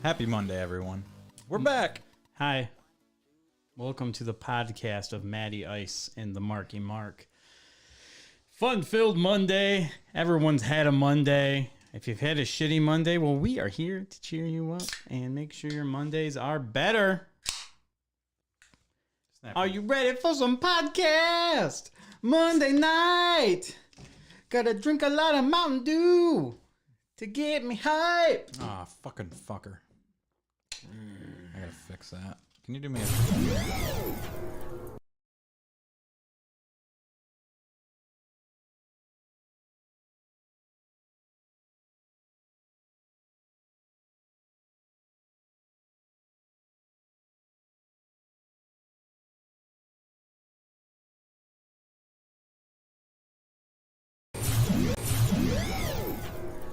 Happy Monday, everyone. We're back. Hi. Welcome to the podcast of Matty Ice and the Marky Mark. Fun-filled Monday. Everyone's had a Monday. If you've had a shitty Monday, well, we are here to cheer you up and make sure your Mondays are better. Are you ready for some podcast? Monday night. Gotta drink a lot of Mountain Dew to get me hype. Ah, fucking fucker. I gotta fix that. Can you do me a...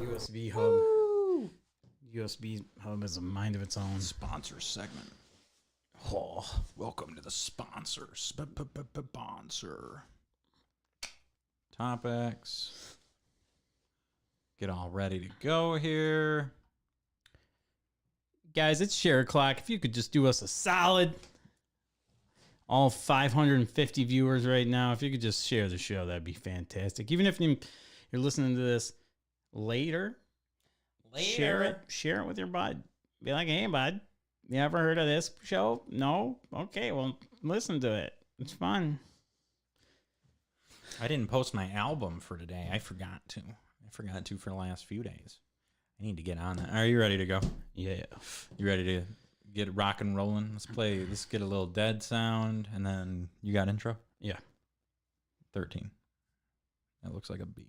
USB hub. USB hub is a mind of its own. Sponsor segment. Oh. Welcome to the sponsor. Sponsor. Topics. Get all ready to go here. Guys, it's share o'clock. If you could just do us a solid, all 550 viewers right now, if you could just share the show, that'd be fantastic. Even if you're listening to this later. Share it with your bud. Be like, hey, bud, you ever heard of this show? No? Okay, well, listen to it. It's fun. I didn't post my album for today. I forgot to. For the last few days. I need to get on that. Are you ready to go? Yeah. You ready to get rock and rolling? Let's get a little dead sound, and then you got intro? Yeah. 13. That looks like a B.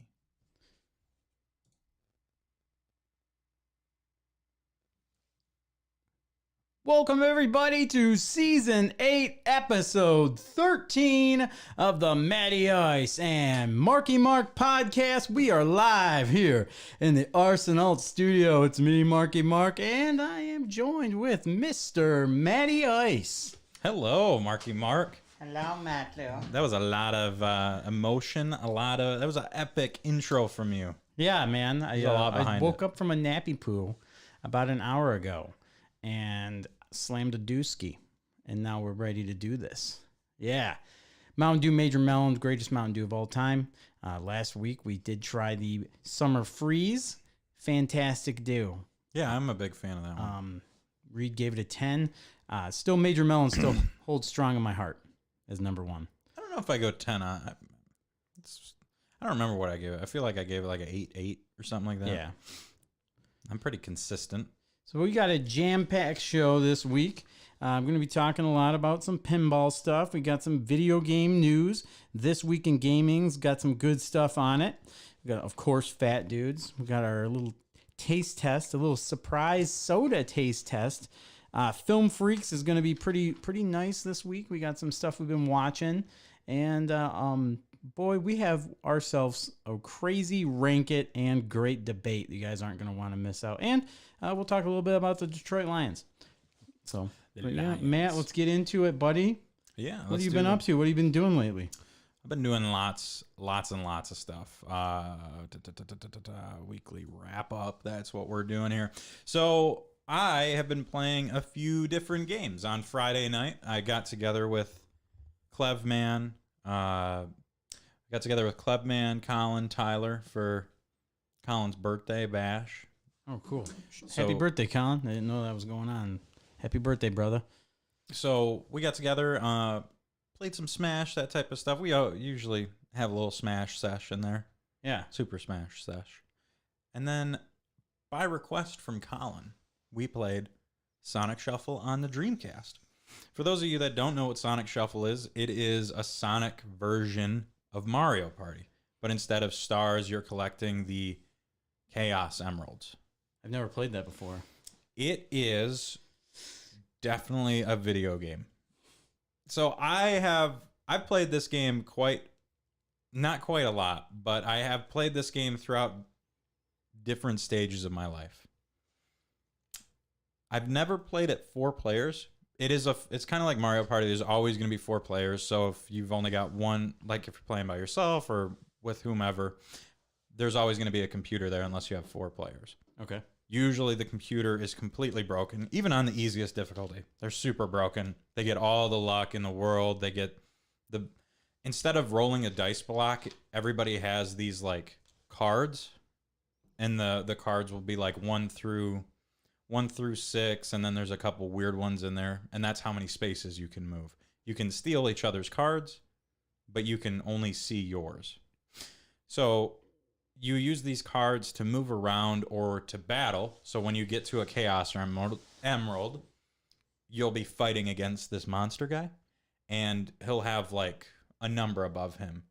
Welcome, everybody, to Season 8, Episode 13 of the Matty Ice and Marky Mark podcast. We are live here in the Arsenal studio. It's me, Marky Mark, and I am joined with Mr. Matty Ice. Hello, Marky Mark. Hello, Matthew. That was a lot of emotion. That was an epic intro from you. Yeah, man. I woke it. up from a nappy poo about an hour ago and slammed a dooski, and now we're ready to do this. Yeah. Mountain Dew Major Melon, greatest Mountain Dew of all time. Last week we did try the Summer Freeze. Fantastic dew. Yeah, I'm a big fan of that one. Reed gave it a 10. Still Major Melon still holds strong in my heart as number one. I don't know if I go 10. I don't remember what I gave it. I feel like I gave it like an 8 or something like that. Yeah. I'm pretty consistent. So we got a jam-packed show this week. I'm going to be talking a lot about some pinball stuff. We got some video game news. This Week in Gaming's got some good stuff on it. We got, of course, Fat Dudes. We got our little taste test, a little surprise soda taste test. Film Freaks is going to be pretty nice this week. We got some stuff we've been watching. And boy, we have ourselves a crazy rank it and great debate you guys aren't going to want to miss out. And we'll talk a little bit about the Detroit Lions. So, yeah, Matt, let's get into it, buddy. Yeah. What have you been up to? What have you been doing lately? I've been doing lots and lots of stuff. Weekly wrap up. That's what we're doing here. So I have been playing a few different games. On Friday night, I got together with Clevman. Colin, Tyler for Colin's birthday bash. Oh, cool. Happy birthday, Colin. I didn't know that was going on. Happy birthday, brother. So we got together, played some Smash, that type of stuff. We usually have a little Smash sesh in there. Yeah. Super Smash sesh. And then by request from Colin, we played Sonic Shuffle on the Dreamcast. For those of you that don't know what Sonic Shuffle is, it is a Sonic version of Mario Party. But instead of stars, you're collecting the Chaos Emeralds. I've never played that before. It is definitely a video game. So I've played this game not quite a lot, but I have played this game throughout different stages of my life. I've never played it 4 players. It's kind of like Mario Party. There's always going to be 4 players. So if you've only got one, like if you're playing by yourself or with whomever, there's always going to be a computer there unless you have 4 players. Okay. Usually the computer is completely broken, even on the easiest difficulty. They're super broken. They get all the luck in the world. They get instead of rolling a dice block, everybody has these like cards, and the cards will be like 1 through 6, and then there's a couple weird ones in there, and that's how many spaces you can move. You can steal each other's cards, but you can only see yours. So you use these cards to move around or to battle. So when you get to a Chaos or Emerald, you'll be fighting against this monster guy, and he'll have like a number above him.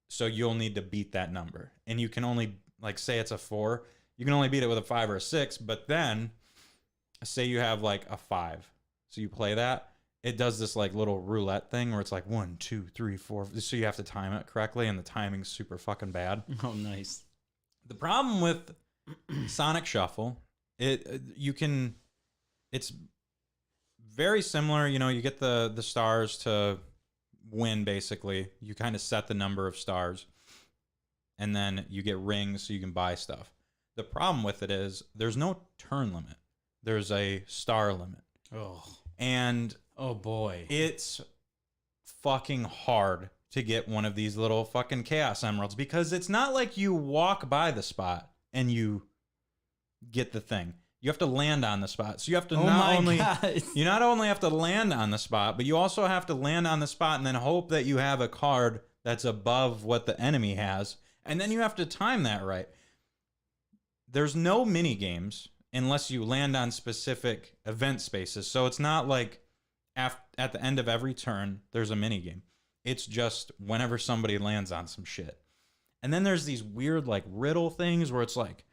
So you'll need to beat that number. And you can only, like, say it's a 4, you can only beat it with a 5 or a 6, but then say you have like a 5. So you play that. It does this like little roulette thing where it's like 1, 2, 3, 4. So you have to time it correctly, and the timing's super fucking bad. Oh, nice. The problem with Sonic Shuffle, it's very similar. You know, you get the stars to win, basically. You kind of set the number of stars, and then you get rings so you can buy stuff. The problem with it is there's no turn limit. There's a star limit. Oh. And oh boy, it's fucking hard to get one of these little fucking Chaos Emeralds, because it's not like you walk by the spot and you get the thing. You have to land on the spot. So you have to you not only have to land on the spot, but you also have to land on the spot and then hope that you have a card that's above what the enemy has. And then you have to time that right. There's no mini games unless you land on specific event spaces. So it's not like at the end of every turn, there's a mini game. It's just whenever somebody lands on some shit. And then there's these weird like riddle things where it's like,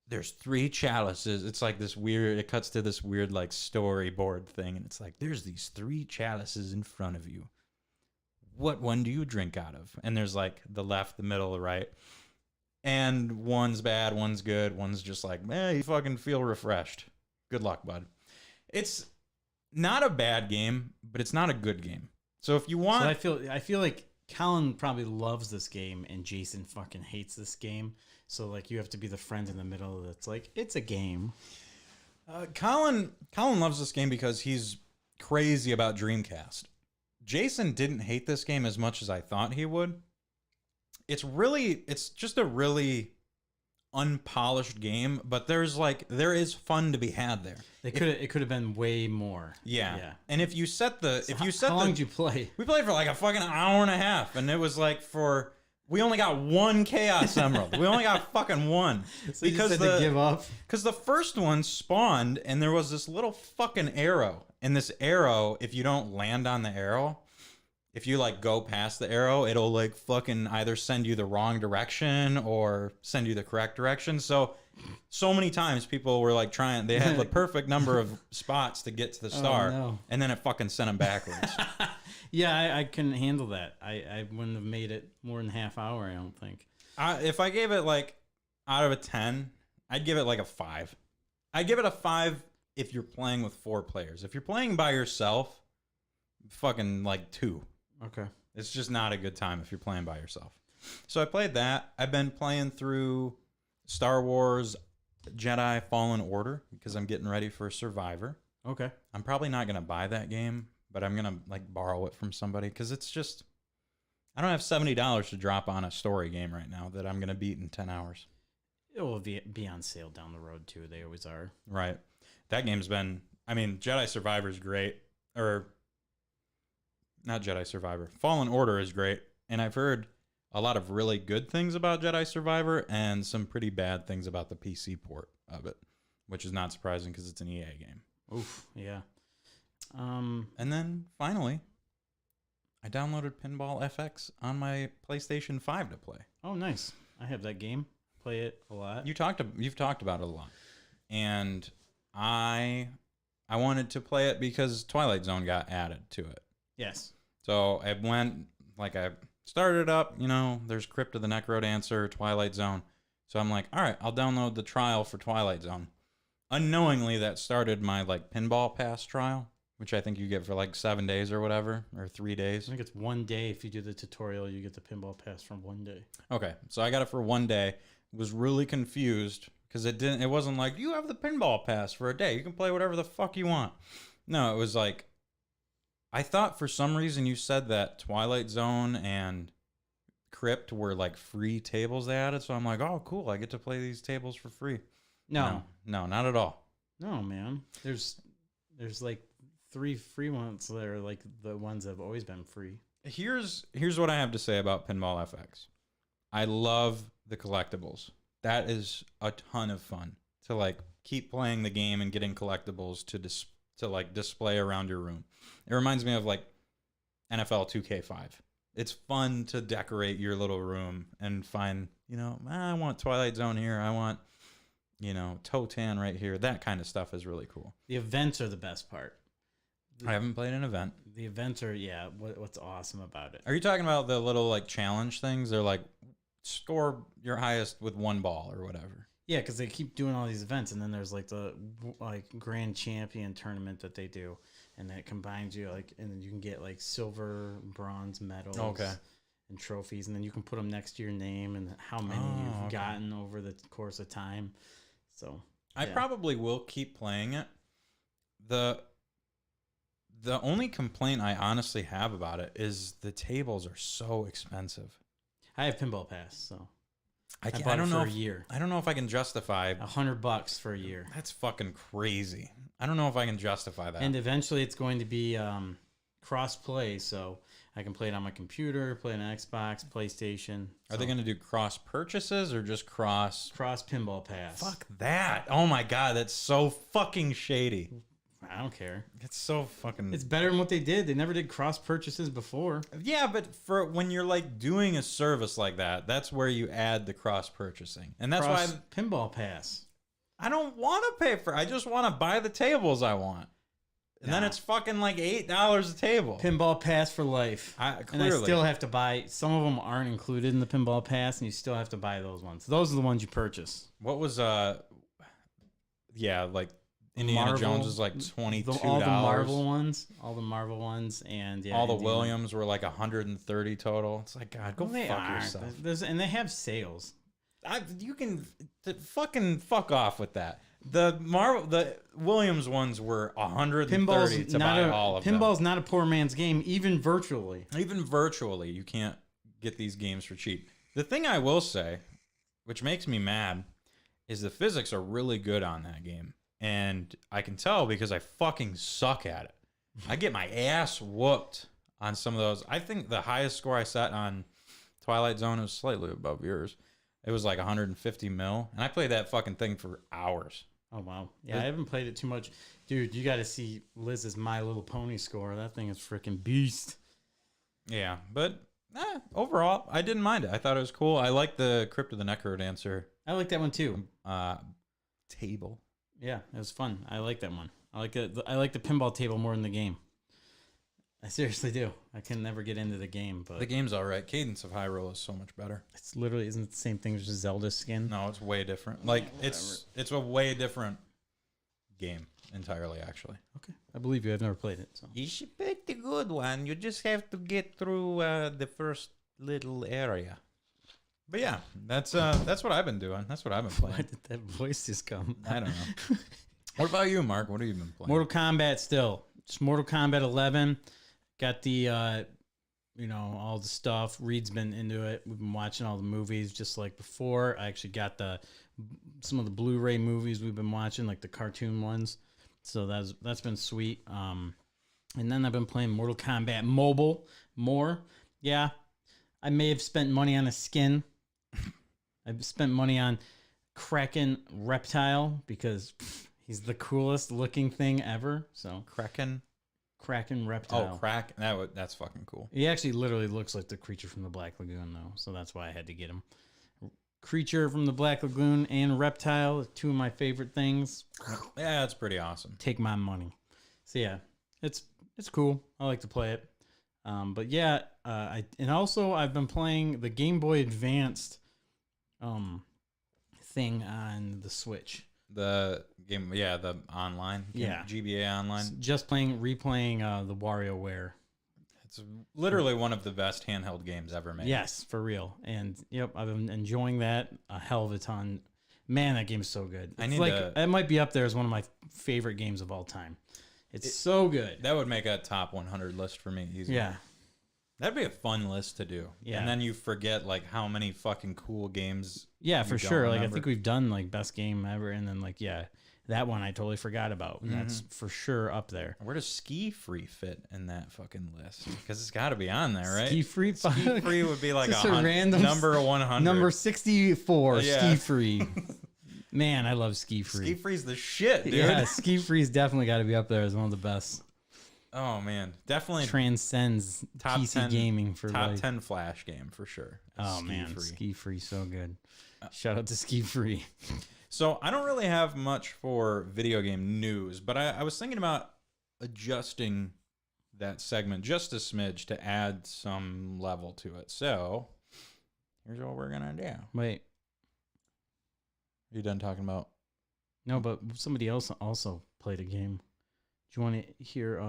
there's 3 chalices. It's like this weird, it cuts to this weird like storyboard thing. And it's like, there's these 3 chalices in front of you. What one do you drink out of? And there's like the left, the middle, the right. And one's bad, one's good, one's just like, man, you fucking feel refreshed. Good luck, bud. It's not a bad game, but it's not a good game. So if you want, so I feel like Colin probably loves this game, and Jason fucking hates this game. So like you have to be the friend in the middle that's like, it's a game. Colin loves this game because he's crazy about Dreamcast. Jason didn't hate this game as much as I thought he would. It's just a really unpolished game, but there is fun to be had there. It could have been way more. Yeah. And if you set how long did you play? We played for like a fucking hour and a half, and it was like we only got 1 Chaos Emerald. We only got fucking 1. So because you had to give up. Because the first one spawned, and there was this little fucking arrow. And this arrow, if you don't land on the arrow, if you like go past the arrow, it'll like fucking either send you the wrong direction or send you the correct direction. So many times people were like they had the perfect number of spots to get to the star, and then it fucking sent them backwards. Yeah, I couldn't handle that. I wouldn't have made it more than a half hour, I don't think. If I gave it like out of a 10, I'd give it like a 5. I'd give it a 5 if you're playing with 4 players. If you're playing by yourself, fucking like 2. Okay. It's just not a good time if you're playing by yourself. So I played that. I've been playing through Star Wars Jedi Fallen Order because I'm getting ready for Survivor. Okay. I'm probably not going to buy that game, but I'm going to like borrow it from somebody because it's just, I don't have $70 to drop on a story game right now that I'm going to beat in 10 hours. It will be on sale down the road too. They always are. Right. That game's been, Jedi Survivor is great. Or not Jedi Survivor. Fallen Order is great. And I've heard a lot of really good things about Jedi Survivor and some pretty bad things about the PC port of it, which is not surprising because it's an EA game. Oof, yeah. And then finally, I downloaded Pinball FX on my PlayStation 5 to play. Oh, nice. I have that game. Play it a lot. You've talked about it a lot. And I wanted to play it because Twilight Zone got added to it. Yes. So I started it up, there's Crypt of the Necrodancer, Twilight Zone. So I'm like, all right, I'll download the trial for Twilight Zone. Unknowingly, that started my Pinball Pass trial. which I think you get for like 7 days or whatever, or 3 I days. think it's 1 day. If you do the tutorial, you get the pinball pass for 1 day. Okay, so I got it for 1 day. Was really confused because it wasn't like you have the pinball pass for a day. You can play whatever the fuck you want. No, it was like I thought for some reason you said that Twilight Zone and Crypt were like free tables they added. So I'm like, oh, cool. I get to play these tables for free. No, No, not at all. no, man. There's like 3 free ones that are like the ones that have always been free. Here's what I have to say about Pinball FX. I love the collectibles. That is a ton of fun to like keep playing the game and getting collectibles to like display around your room. It reminds me of like NFL 2K5. It's fun to decorate your little room and find, I want Twilight Zone here. I want, Totan right here. That kind of stuff is really cool. The events are the best part. I haven't played an event. The events are, what's awesome about it. Are you talking about the little like challenge things? They're like score your highest with 1 ball or whatever. Yeah, because they keep doing all these events, and then there's like the grand champion tournament that they do, and that combines you and then you can get like silver, bronze medals, and trophies, and then you can put them next to your name and how many you've gotten over the course of time. So I probably will keep playing it. The only complaint I honestly have about it is the tables are so expensive. I have Pinball Pass, so I bought it for a year. I don't know if I can justify $100 for a year. That's fucking crazy. I don't know if I can justify that. And eventually, it's going to be cross play, so I can play it on my computer, play it on Xbox, PlayStation. Are they going to do cross purchases or just cross Pinball Pass? Fuck that! Oh my god, that's so fucking shady. I don't care. It's so fucking... It's better than what they did. They never did cross purchases before. Yeah, but for when you're like doing a service like that, that's where you add the cross purchasing. And that's why Pinball Pass. I don't want to pay for... I just want to buy the tables I want. And then it's fucking like $8 a table. Pinball Pass for life. Clearly. And I still have to buy... Some of them aren't included in the Pinball Pass, and you still have to buy those ones. Those are the ones you purchase. What was... Yeah, like... Indiana Jones was like $22. All the Marvel ones, and all the Williams were like 130 total. It's like, God, go fuck yourself. And they have sales. You can fucking fuck off with that. The Williams ones were 130 to buy all of them. Pinball's not a poor man's game, even virtually. Even virtually, you can't get these games for cheap. The thing I will say, which makes me mad, is the physics are really good on that game. And I can tell because I fucking suck at it. I get my ass whooped on some of those. I think the highest score I set on Twilight Zone was slightly above yours. It was like 150 mil. And I played that fucking thing for hours. Oh, wow. Yeah, I haven't played it too much. Dude, you got to see Liz's My Little Pony score. That thing is freaking beast. Yeah, but overall, I didn't mind it. I thought it was cool. I like the Crypt of the Necrodancer. I like that one too. Table. Yeah, it was fun. I like that one. I like the pinball table more than the game. I seriously do. I can never get into the game, but the game's all right. Cadence of Hyrule is so much better. It's literally isn't it the same thing as Zelda skin. No, it's way different. Like it's a way different game entirely, actually. Okay, I believe you. I've never played it. So you should pick the good one. You just have to get through the first little area. But yeah, that's what I've been doing. That's what I've been playing. Why did that voice just come? I don't know. What about you, Mark? What have you been playing? Mortal Kombat still. It's Mortal Kombat 11. Got the, all the stuff. Reed's been into it. We've been watching all the movies just like before. I actually got some of the Blu-ray movies we've been watching, like the cartoon ones. So that's been sweet. And then I've been playing Mortal Kombat Mobile more. Yeah, I may have spent money on a skin. I've spent money on Kraken Reptile because he's the coolest looking thing ever. So Kraken Reptile. Oh, that's fucking cool. He actually literally looks like the creature from the Black Lagoon, though. So that's why I had to get him. Creature from the Black Lagoon and Reptile, two of my favorite things. Yeah, it's pretty awesome. Take my money. So yeah, it's cool. I like to play it. But yeah, I've been playing the Game Boy Advanced thing on the Switch. The game, yeah, the online, Yeah. GBA online. Just replaying the WarioWare. It's literally one of the best handheld games ever made. Yes, for real. And yep, I've been enjoying that a hell of a ton. Man, that game's so good. It might be up there as one of my favorite games of all time. It's so good. That would make a top 100 list for me easily. Yeah. That'd be a fun list to do. Yeah. And then you forget like how many fucking cool games. Yeah, for sure. Remember. Like I think we've done like best game ever, and then like that one I totally forgot about. And that's for sure up there. Where does Ski Free fit in that fucking list? Because it's got to be on there, right? Ski Free. Ski Free would be like Just a random number 100. Number 64. Yeah. Ski Free. Man, I love Ski Free. Ski Free's the shit, dude. Yeah, Ski Free's definitely got to be up there as one of the best. Oh man, definitely Transcends top PC 10 gaming for top life. 10 Flash game for sure. Oh Ski man, Free. Ski Free so good. Shout out to Ski Free. So I don't really have much for video game news, but I was thinking about adjusting that segment just a smidge to add some level to it. So here's what we're gonna do. Wait, Are you done talking about? no, but somebody else also played a game. Do you want to hear?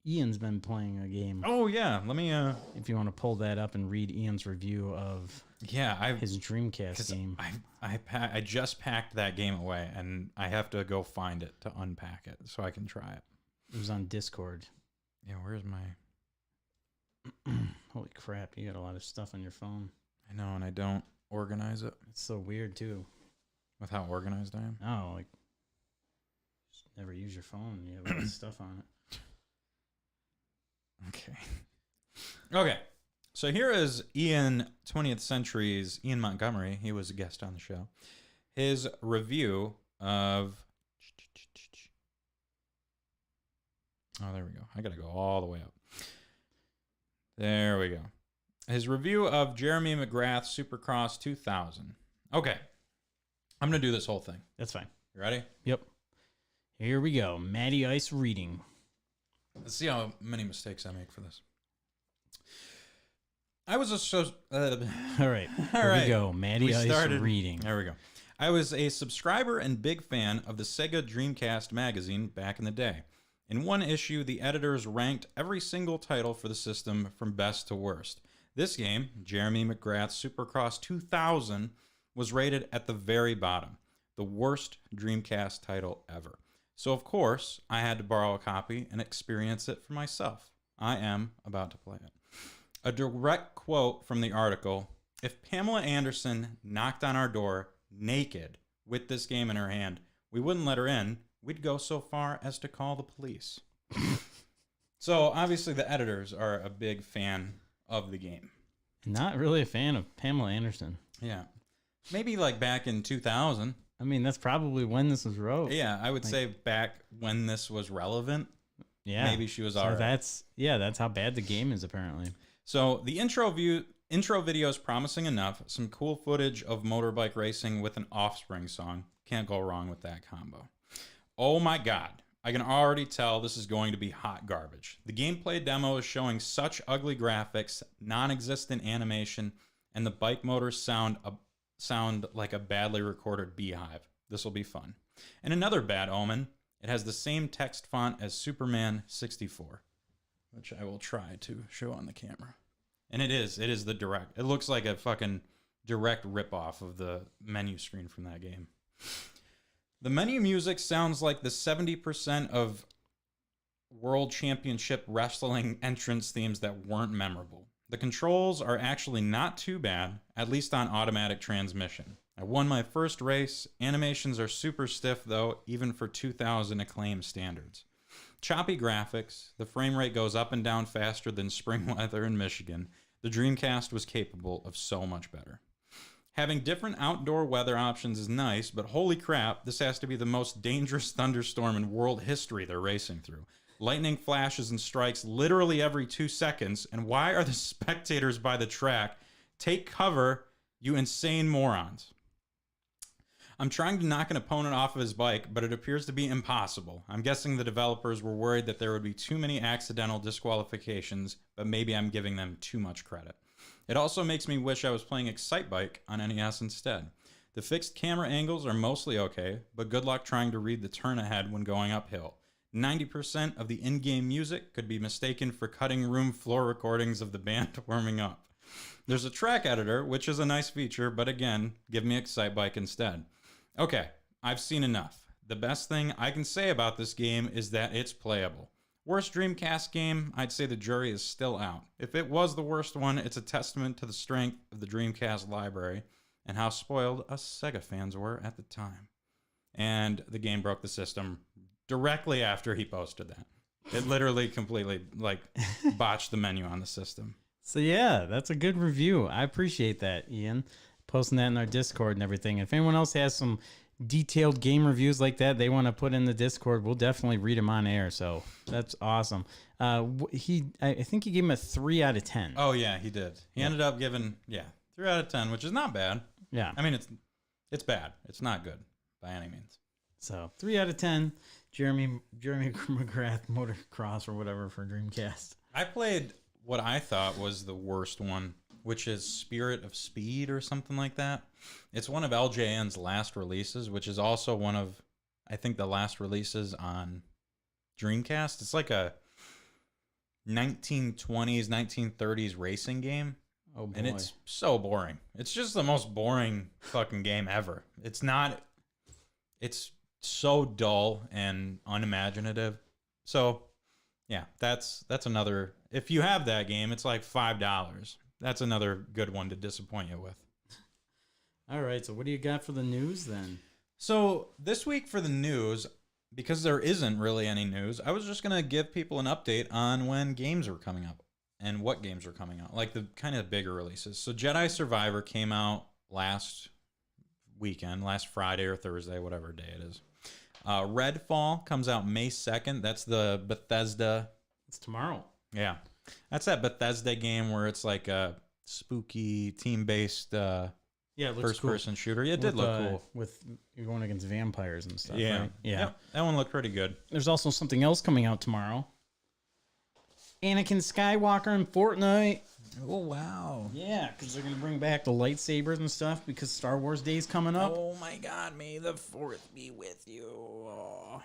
Ian's been playing a game. Oh yeah, let me. If you want to pull that up and read Ian's review of his Dreamcast game. I just packed that game away, and I have to go find it to unpack it so I can try it. It was on Discord. Yeah, where's my? Holy crap! You got a lot of stuff on your phone. I know, and I don't organize it. It's so weird too. With how organized I am. Oh, like just never use your phone. You have a lot of stuff on it. Okay. So here is Ian 20th Century's Ian Montgomery. He was a guest on the show. His review of. Oh, there we go. I got to go all the way up. There we go. His review of Jeremy McGrath's Supercross 2000. Okay. I'm going to do this whole thing. That's fine. You ready? Yep. Here we go. Matty Ice reading. Let's see how many mistakes I make for this. I was a All right. Here we go. Matty Ice reading. There we go. I was a subscriber and big fan of the Sega Dreamcast magazine back in the day. In one issue, the editors ranked every single title for the system from best to worst. This game, Jeremy McGrath's Supercross 2000, was rated at the very bottom, the worst Dreamcast title ever. So, of course, I had to borrow a copy and experience it for myself. I am about to play it. A direct quote from the article: if Pamela Anderson knocked on our door naked with this game in her hand, we wouldn't let her in. We'd go so far as to call the police. So, obviously, the editors are a big fan of the game. Not really a fan of Pamela Anderson. Yeah. Maybe like back in 2000. I mean, that's probably when this was wrote. Yeah, I would say back when this was relevant. Yeah. Maybe she was so alright. That's how bad the game is, apparently. So the intro video is promising enough. Some cool footage of motorbike racing with an Offspring song. Can't go wrong with that combo. Oh my god. I can already tell this is going to be hot garbage. The gameplay demo is showing such ugly graphics, non-existent animation, and the bike motors sound like a badly recorded beehive. This will be fun. And another bad omen, it has the same text font as Superman 64, which I will try to show on the camera. And it is the direct. It looks like a fucking direct ripoff of the menu screen from that game. The menu music sounds like the 70% of World Championship Wrestling entrance themes that weren't memorable. The controls are actually not too bad, at least on automatic transmission. I won my first race. Animations are super stiff, though, even for 2000 Acclaim standards. Choppy graphics. The frame rate goes up and down faster than spring weather in Michigan. The Dreamcast was capable of so much better. Having different outdoor weather options is nice, but holy crap, this has to be the most dangerous thunderstorm in world history they're racing through. Lightning flashes and strikes literally every 2 seconds, and why are the spectators by the track? Take cover, you insane morons. I'm trying to knock an opponent off of his bike, but it appears to be impossible. I'm guessing the developers were worried that there would be too many accidental disqualifications, but maybe I'm giving them too much credit. It also makes me wish I was playing Excitebike on NES instead. The fixed camera angles are mostly okay, but good luck trying to read the turn ahead when going uphill. 90% of the in-game music could be mistaken for cutting room floor recordings of the band warming up. There's a track editor, which is a nice feature, but again, give me Excitebike instead. Okay, I've seen enough. The best thing I can say about this game is that it's playable. Worst Dreamcast game, I'd say the jury is still out. If it was the worst one, it's a testament to the strength of the Dreamcast library and how spoiled us Sega fans were at the time. And the game broke the system directly after he posted that. It literally completely botched the menu on the system. So yeah, that's a good review. I appreciate that, Ian. Posting that in our Discord and everything. If anyone else has some detailed game reviews like that they want to put in the Discord, we'll definitely read them on air. So that's awesome. I think he gave him a 3 out of 10. Oh yeah, he did. He ended up giving 3 out of 10, which is not bad. Yeah. I mean, it's bad. It's not good by any means. So 3 out of 10. Jeremy McGrath Motocross or whatever for Dreamcast. I played what I thought was the worst one, which is Spirit of Speed or something like that. It's one of LJN's last releases, which is also one of, I think, the last releases on Dreamcast. It's like a 1920s, 1930s racing game. Oh boy. And it's so boring. It's just the most boring fucking game ever. It's so dull and unimaginative. So, yeah, that's another. If you have that game, it's like $5. That's another good one to disappoint you with. All right, so what do you got for the news then? So this week for the news, because there isn't really any news, I was just going to give people an update on when games are coming up and what games are coming out, like the kind of bigger releases. So Jedi Survivor came out last weekend, last Friday or Thursday, whatever day it is. Redfall comes out May 2nd. That's the Bethesda. It's tomorrow. Yeah. That's that Bethesda game where it's like a spooky team-based first-person shooter. Yeah, it did look cool. With you're going against vampires and stuff, Yeah. right? Yeah. Yep, that one looked pretty good. There's also something else coming out tomorrow. Anakin Skywalker in Fortnite. Oh, wow. Yeah, because they're going to bring back the lightsabers and stuff because Star Wars Day is coming up. Oh, my God. May the 4th be with you. Oh.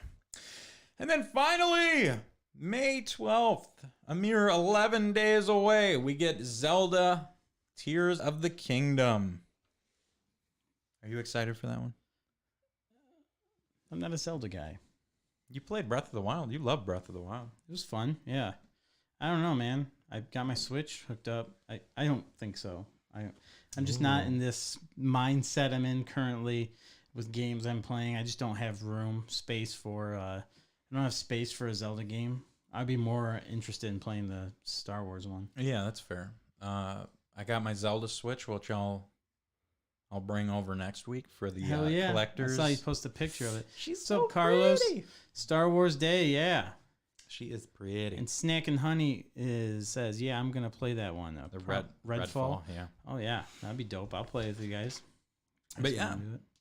And then finally, May 12th, a mere 11 days away, we get Zelda Tears of the Kingdom. Are you excited for that one? I'm not a Zelda guy. You played Breath of the Wild. You love Breath of the Wild. It was fun, yeah. I don't know, man. I got my Switch hooked up. I don't think so. I'm just not in this mindset I'm in currently with games I'm playing. I just don't have space for I don't have space for a Zelda game. I'd be more interested in playing the Star Wars one. Yeah, that's fair. I got my Zelda Switch, which I'll bring over next week for the collectors. I saw you post a picture of it. She's so so Carlos, pretty. Star Wars Day, yeah. She is pretty. And Snack and Honey says, yeah, I'm gonna play that one. The Redfall. Yeah. Oh yeah, that'd be dope. I'll play with you guys. But yeah,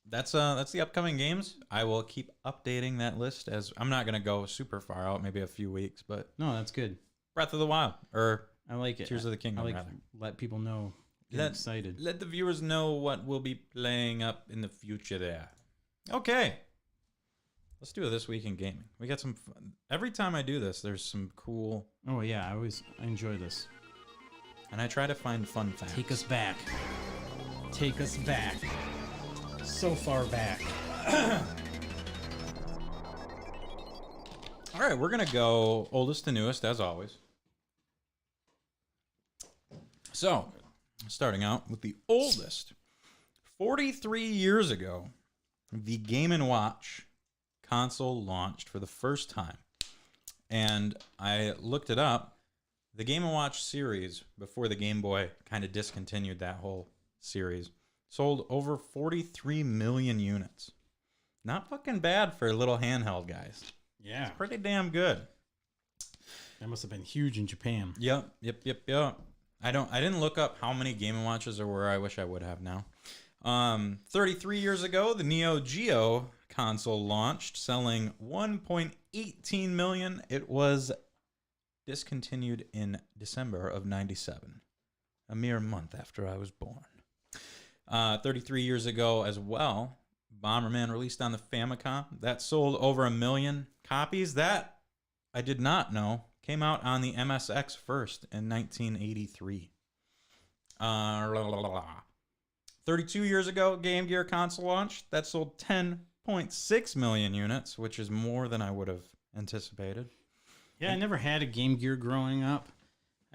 that's the upcoming games. I will keep updating that list as I'm not gonna go super far out, maybe a few weeks, but no, that's good. Breath of the Wild or I like it. Tears of the Kingdom. I like let people know. Get excited. Let the viewers know what we'll be playing up in the future there. Okay. Let's do it this week in gaming. We got some fun. Every time I do this, there's some cool. Oh yeah, I enjoy this. And I try to find fun facts. Take us back. Take us back. So far back. All right, we're gonna go oldest to newest as always. So, starting out with the oldest. 43 years ago, the Game & Watch console launched for the first time. And I looked it up. The Game & Watch series, before the Game Boy kind of discontinued that whole series, sold over 43 million units. Not fucking bad for a little handheld, guys. Yeah. It's pretty damn good. That must have been huge in Japan. Yep. I didn't look up how many Game & Watches there were. I wish I would have now. 33 years ago, the Neo Geo console launched, selling 1.18 million. It was discontinued in December of 97, a mere month after I was born. 33 years ago as well, Bomberman released on the Famicom. That sold over 1 million copies. That, I did not know, came out on the MSX first in 1983. 32 years ago, Game Gear console launched. That sold 10.6 million units, which is more than I would have anticipated. Yeah, I never had a Game Gear growing up.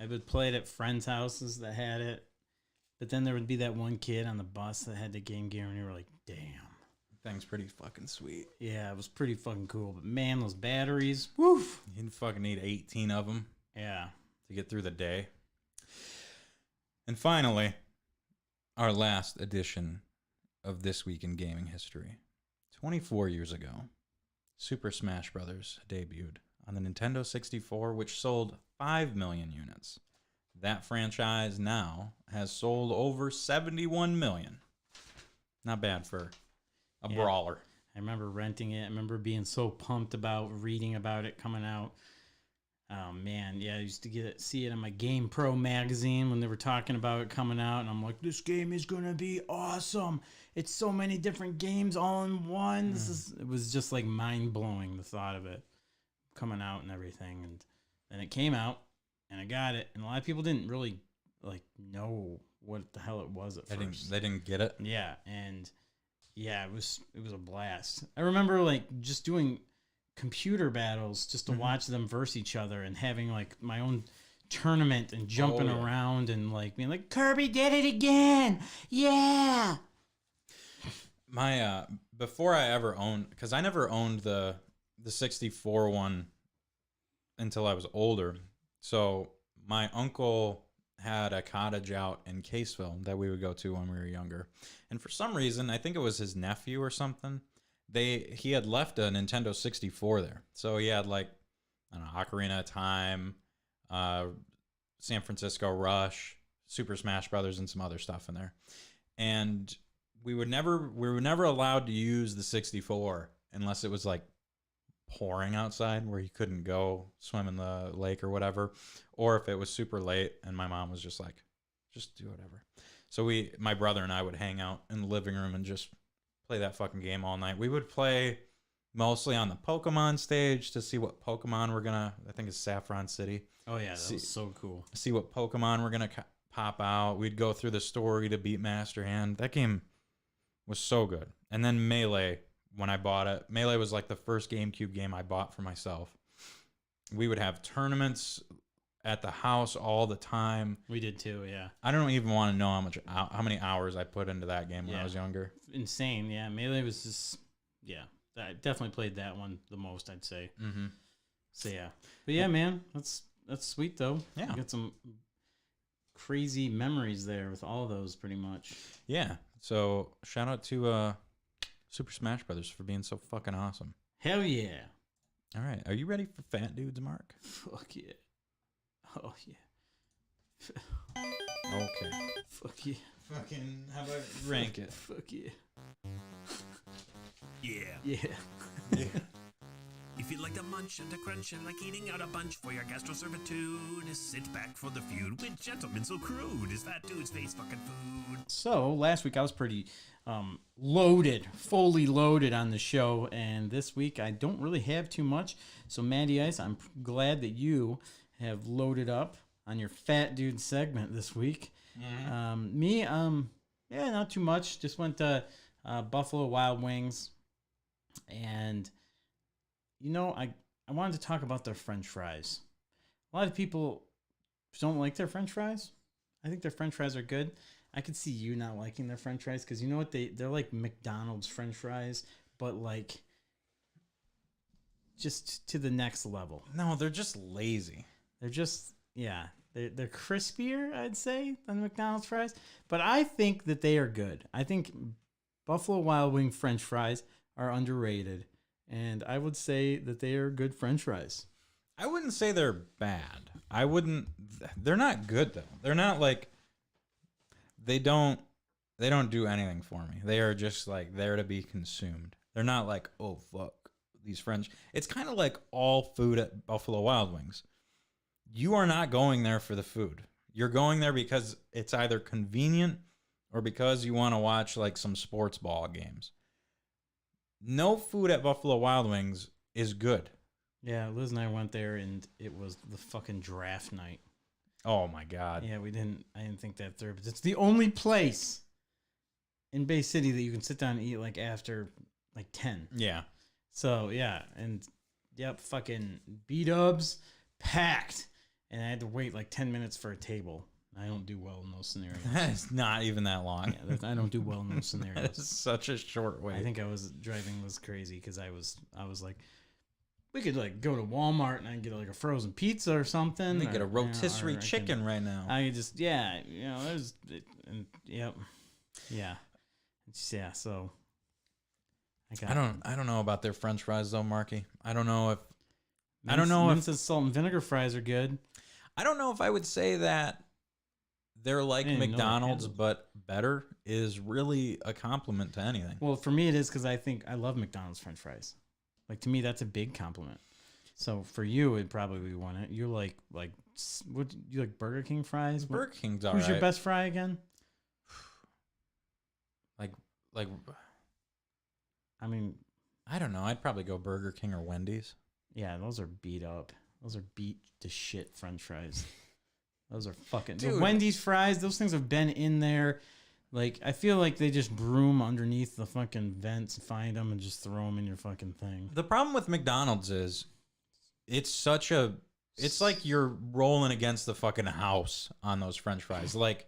I would play it at friends' houses that had it. But then there would be that one kid on the bus that had the Game Gear, and you were like, damn. Thing's pretty fucking sweet. Yeah, it was pretty fucking cool. But man, those batteries, woof. You'd fucking need 18 of them. Yeah. To get through the day. And finally, our last edition of This Week in Gaming History. 24 years ago, Super Smash Bros. Debuted on the Nintendo 64, which sold 5 million units. That franchise now has sold over 71 million. Not bad for a brawler. I remember renting it. I remember being so pumped about reading about it coming out. Oh man, yeah, I used to see it in my Game Pro magazine when they were talking about it coming out, and I'm like, this game is gonna be awesome. It's so many different games all in one. It was just like mind blowing, the thought of it coming out and everything. And then it came out, and I got it, and a lot of people didn't really like know what the hell it was at first. They didn't get it. Yeah, and yeah, it was a blast. I remember like just doing computer battles just to watch them verse each other and having like my own tournament and jumping around and like being like, Kirby did it again. Yeah. My before I ever owned, because I never owned the 64 one until I was older. So my uncle had a cottage out in Caseville that we would go to when we were younger. And for some reason, I think it was his nephew or something, he had left a Nintendo 64 there. So he had like, I don't know, Ocarina of Time, San Francisco Rush, Super Smash Brothers, and some other stuff in there. And we were never allowed to use the 64 unless it was like pouring outside where you couldn't go swim in the lake or whatever, or if it was super late and my mom was just like, just do whatever. So my brother and I would hang out in the living room and just play that fucking game all night. We would play mostly on the Pokemon stage to see what Pokemon I think it's Saffron City. Oh yeah, that was so cool. See what Pokemon were gonna pop out. We'd go through the story to beat Master Hand. That game was so good. And then Melee, when I bought it, Melee was like the first GameCube game I bought for myself. We would have tournaments at the house all the time. We did too, yeah. I don't even want to know how many hours I put into that game when I was younger. Insane, yeah. Melee was just, yeah. I definitely played that one the most, I'd say. Mm-hmm. So yeah, but yeah, man, that's sweet though. Yeah, you got some crazy memories there with all those, pretty much. Yeah. So shout out to Super Smash Brothers for being so fucking awesome. Hell yeah! All right, are you ready for Fat Dudes, Mark? Fuck yeah! Oh yeah! Okay. Fuck yeah! Fucking, how about rank it? Fuck yeah! Yeah. Yeah. Yeah. If you'd like to munch and to crunch and like eating out a bunch for your gastro servitude, sit back for the feud with gentlemen so crude as Fat Dude's face fucking food. So last week I was pretty fully loaded on the show, and this week I don't really have too much. So Matty Ice, I'm glad that you have loaded up on your Fat Dude segment this week. Mm-hmm. Me, yeah, not too much. Just went to Buffalo Wild Wings, and you know, I wanted to talk about their French fries. A lot of people don't like their French fries. I think their French fries are good. I could see you not liking their French fries because you know what, they're like McDonald's French fries, but like just to the next level. No, they're just lazy. They're just, yeah, they're crispier, I'd say, than McDonald's fries. But I think that they are good. I think Buffalo Wild Wing French fries are underrated, and I would say that they are good French fries. I wouldn't say they're bad. They're not good though. They're not like, they don't do anything for me. They are just like there to be consumed. They're not like, oh fuck, these French. It's kind of like all food at Buffalo Wild Wings. You are not going there for the food. You're going there because it's either convenient or because you want to watch like some sports ball games, no food at Buffalo Wild Wings is good. Yeah, Liz and I went there, and it was the fucking draft night. Oh my God. Yeah, I didn't think that through, but it's the only place in Bay City that you can sit down and eat like after like 10. Yeah. So yeah, and yep, fucking B-dubs packed, and I had to wait like 10 minutes for a table. I don't do well in those scenarios. It's not even that long. Yeah, I don't do well in those That scenarios. is such a short wait. I think I was driving was crazy because I was like, we could like go to Walmart and I can get like a frozen pizza or something. They get a rotisserie or I chicken can- right now. I could just there's yep, yeah, yeah. So I don't know about their French fries though, Marky. I don't know if Mince's salt and vinegar fries are good. I don't know if I would say that they're like I didn't even know they had McDonald's, those. but better is really a compliment to anything. Well, for me it is because I think I love McDonald's French fries. Like to me, that's a big compliment. So for you, it'd probably be one. You like what you like Burger King fries? Burger King's Who's your best fry again? Like I mean, I don't know. I'd probably go Burger King or Wendy's. yeah, those are beat up. Those are beat to shit French fries. Those are fucking the Dude. Wendy's fries. Those things have been in there. Like I feel like they just broom underneath the fucking vents, find them, and just throw them in your fucking thing. The problem with McDonald's is it's like you're rolling against the fucking house on those French fries. Like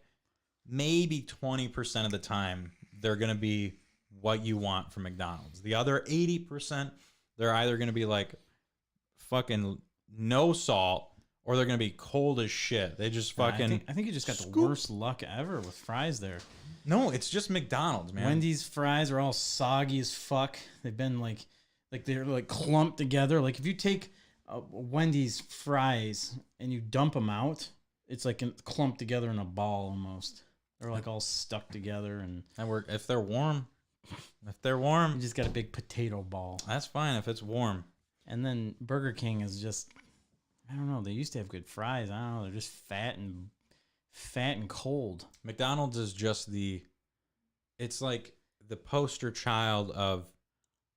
maybe 20% of the time they're going to be what you want from McDonald's. The other 80%, they're either going to be like fucking no salt or they're going to be cold as shit. They just fucking... I think you just got the scoop. worst luck ever with fries there. No, it's just McDonald's, man. Wendy's fries are all soggy as fuck. They've been like they're like clumped together. Like if you take Wendy's fries and you dump them out, it's like clumped together in a ball almost. They're like all stuck together, and That work if they're warm. If they're warm, you just got a big potato ball. that's fine if it's warm. And then Burger King is just, I don't know. They used to have good fries. I don't know. They're just fat and cold. McDonald's is just it's like the poster child of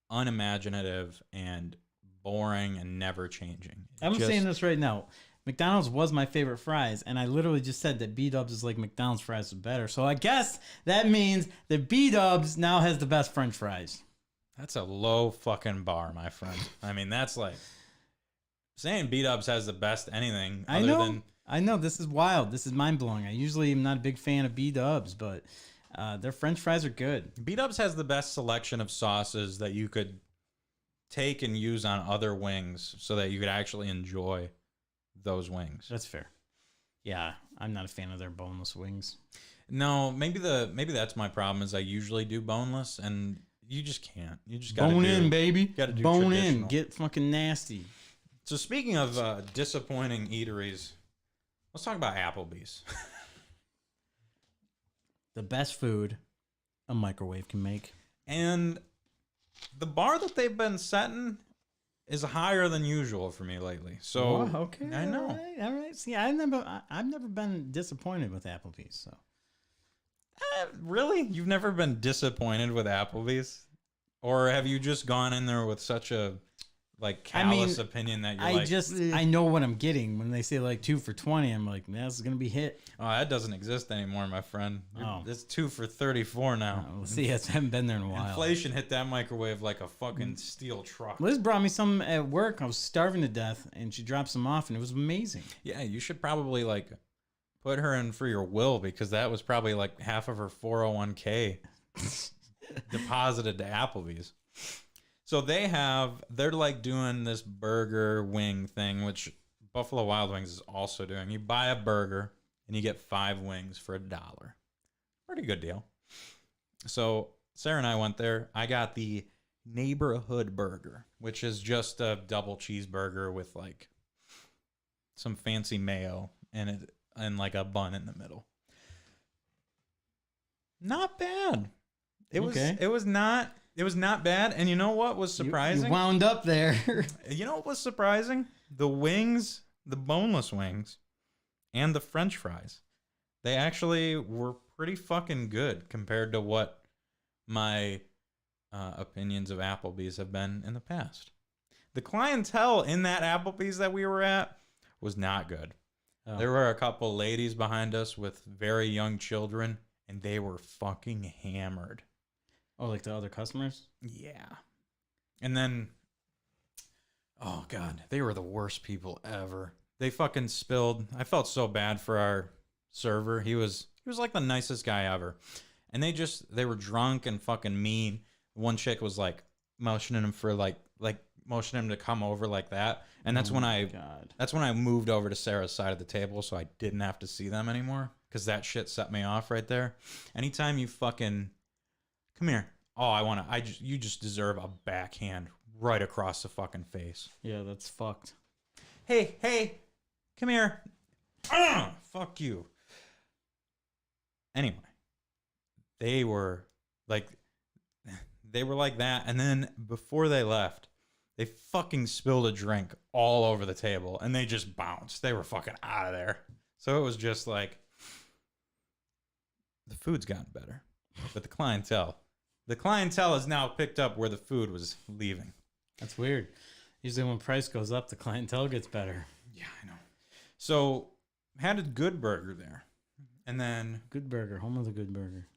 unimaginative and boring and never changing. I'm saying this right now. McDonald's was my favorite fries, and I literally just said that B-Dubs is like McDonald's fries is better. So I guess that means that B-Dubs now has the best French fries. That's a low fucking bar, my friend. I mean, that's like saying B-Dubs has the best anything I other know. than I know. This is wild. This is mind-blowing. I usually am not a big fan of B-Dubs, but their French fries are good. B-Dubs has the best selection of sauces that you could take and use on other wings so that you could actually enjoy those wings. That's fair. Yeah, I'm not a fan of their boneless wings. No, maybe that's my problem is I usually do boneless and you just can't. You just got Bone in, baby. gotta do Bone in. traditional. Get fucking nasty. So speaking of disappointing eateries, let's talk about Applebee's. The best food a microwave can make. And the bar that they've been setting is higher than usual for me lately. So okay, I know. All right. See, I've never been disappointed with Applebee's. So Really? You've never been disappointed with Applebee's? Or have you just gone in there with such a like callous opinion that you're I know what I'm getting when they say like 2 for $20. I'm like, this is gonna be hit. oh, that doesn't exist anymore, my friend. Oh. It's 2 for $34 now. We'll see. I haven't been there in a while. Inflation hit that microwave like a fucking steel truck. Liz brought me some at work. I was starving to death, and she dropped some off, and it was amazing. Yeah, you should probably like put her in for your will because that was probably like half of her 401k deposited to Applebee's. So they're like doing this burger wing thing, which Buffalo Wild Wings is also doing. You buy a burger and you get 5 wings for $1. Pretty good deal. So Sarah and I went there. I got the neighborhood burger, which is just a double cheeseburger with like some fancy mayo and like a bun in the middle. Not bad. It was not bad. And you know what was surprising? You wound up there. You know what was surprising? The boneless wings, and the French fries. They actually were pretty fucking good compared to what my opinions of Applebee's have been in the past. The clientele in that Applebee's that we were at was not good. Oh. There were a couple ladies behind us with very young children, and they were fucking hammered. Oh, like the other customers? Yeah. And then, oh God, they were the worst people ever. They fucking spilled. I felt so bad for our server. He was like the nicest guy ever. And they were drunk and fucking mean. One chick was like motioning him for like motioning him to come over like that. And that's when I moved over to Sarah's side of the table so I didn't have to see them anymore. Because that shit set me off right there. Anytime you fucking come here. Oh, you just deserve a backhand right across the fucking face. Yeah, that's fucked. Hey, come here. Fuck you. Anyway, they were like that. And then before they left, they fucking spilled a drink all over the table and they just bounced. They were fucking out of there. So it was just like, the food's gotten better, but the clientele has now picked up where the food was leaving. That's weird. Usually when price goes up, the clientele gets better. Yeah, I know. So had a good burger there. And then Good Burger, home of the Good Burger.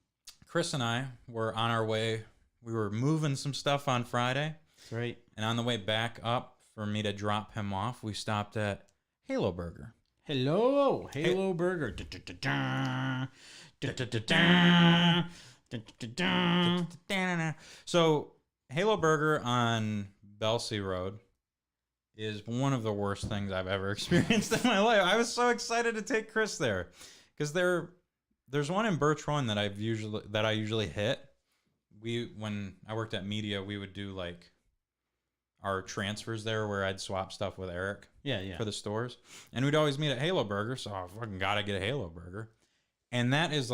Chris and I were on our way. We were moving some stuff on Friday. That's right. And on the way back up for me to drop him off, we stopped at Halo Burger. Halo Burger. So Halo Burger on Belsey Road is one of the worst things I've ever experienced in my life. I was so excited to take Chris there because there's one in Birch Run that I usually hit. When I worked at media, we would do like our transfers there where I'd swap stuff with Eric. Yeah. For the stores. And we'd always meet at Halo Burger, so I fucking gotta get a Halo Burger. And that's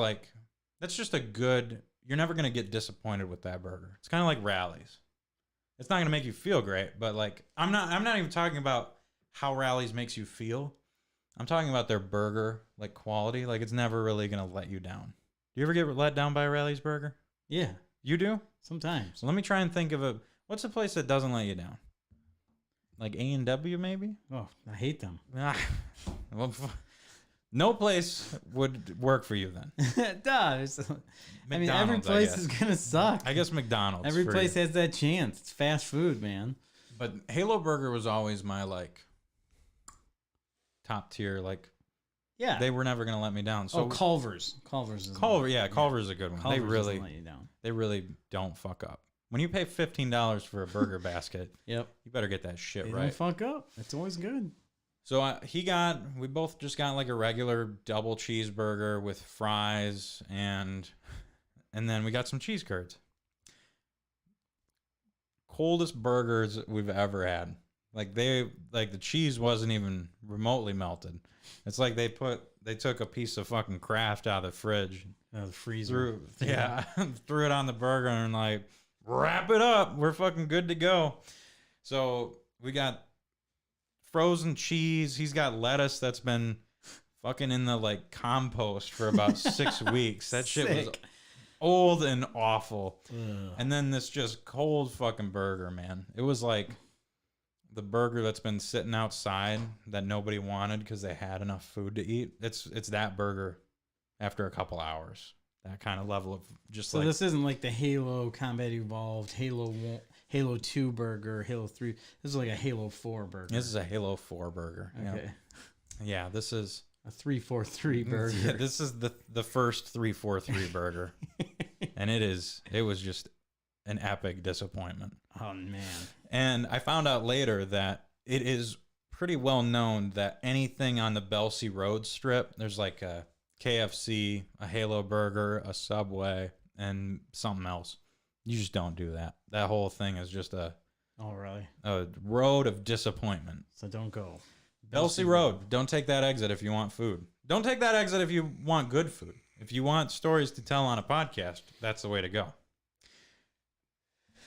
just a good, you're never gonna get disappointed with that burger. It's kind of like Rally's. It's not gonna make you feel great, but like I'm not even talking about how Rally's makes you feel. I'm talking about their burger, like quality. Like it's never really gonna let you down. Do you ever get let down by Rally's Burger? Yeah. You do? Sometimes. So let me try and think of what's a place that doesn't let you down? Like A&W maybe? Oh, I hate them. Well, no place would work for you then. It does. I mean, every place is going to suck. I guess McDonald's. Every place has that chance. It's fast food, man. But Halo Burger was always my like top tier. Like, yeah, they were never going to let me down. So Culver's is Culver's is a good one. Culver's They really doesn't let you down. They really don't fuck up. When you pay $15 for a burger basket, yep, you better get that shit they right. Don't fuck up. It's always good. So we both just got like a regular double cheeseburger with fries and then we got some cheese curds. Coldest burgers we've ever had. Like the cheese wasn't even remotely melted. It's like they took a piece of fucking Kraft out of the fridge, the freezer, threw it on the burger and like, wrap it up. We're fucking good to go. So we got frozen cheese. He's got lettuce that's been fucking in the like compost for about 6 weeks. That shit was old and awful. Ugh. And then this just cold fucking burger, man. It was like the burger that's been sitting outside that nobody wanted because they had enough food to eat. It's that burger after a couple hours. That kind of level of just so this isn't like the Halo Combat Evolved, Halo 2 burger, Halo 3. This is like a Halo 4 burger. This is a Halo 4 burger. Okay. Yeah, this is a 343 burger. Yeah, this is the first 343 burger. And it was just an epic disappointment. Oh man. And I found out later that it is pretty well known that anything on the Belsey Road strip, there's like a KFC, a Halo Burger, a Subway, and something else. You just don't do that. That whole thing is just a road of disappointment. So don't go. Belsey Road. Don't take that exit if you want food. Don't take that exit if you want good food. If you want stories to tell on a podcast, that's the way to go.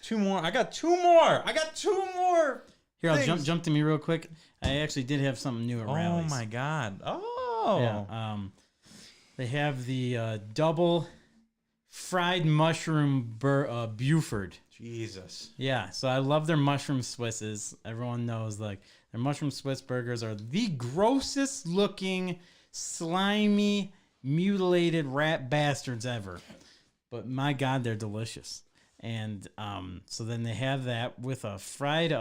2 more. I got 2 more. Here, I'll jump to me real quick. I actually did have something new at Rally's. Oh my God. Oh. Yeah. They have the double fried mushroom Buford. Jesus. Yeah, so I love their mushroom Swisses. Everyone knows like their mushroom Swiss burgers are the grossest looking, slimy, mutilated rat bastards ever. But my God, they're delicious. And so then they have that with a fried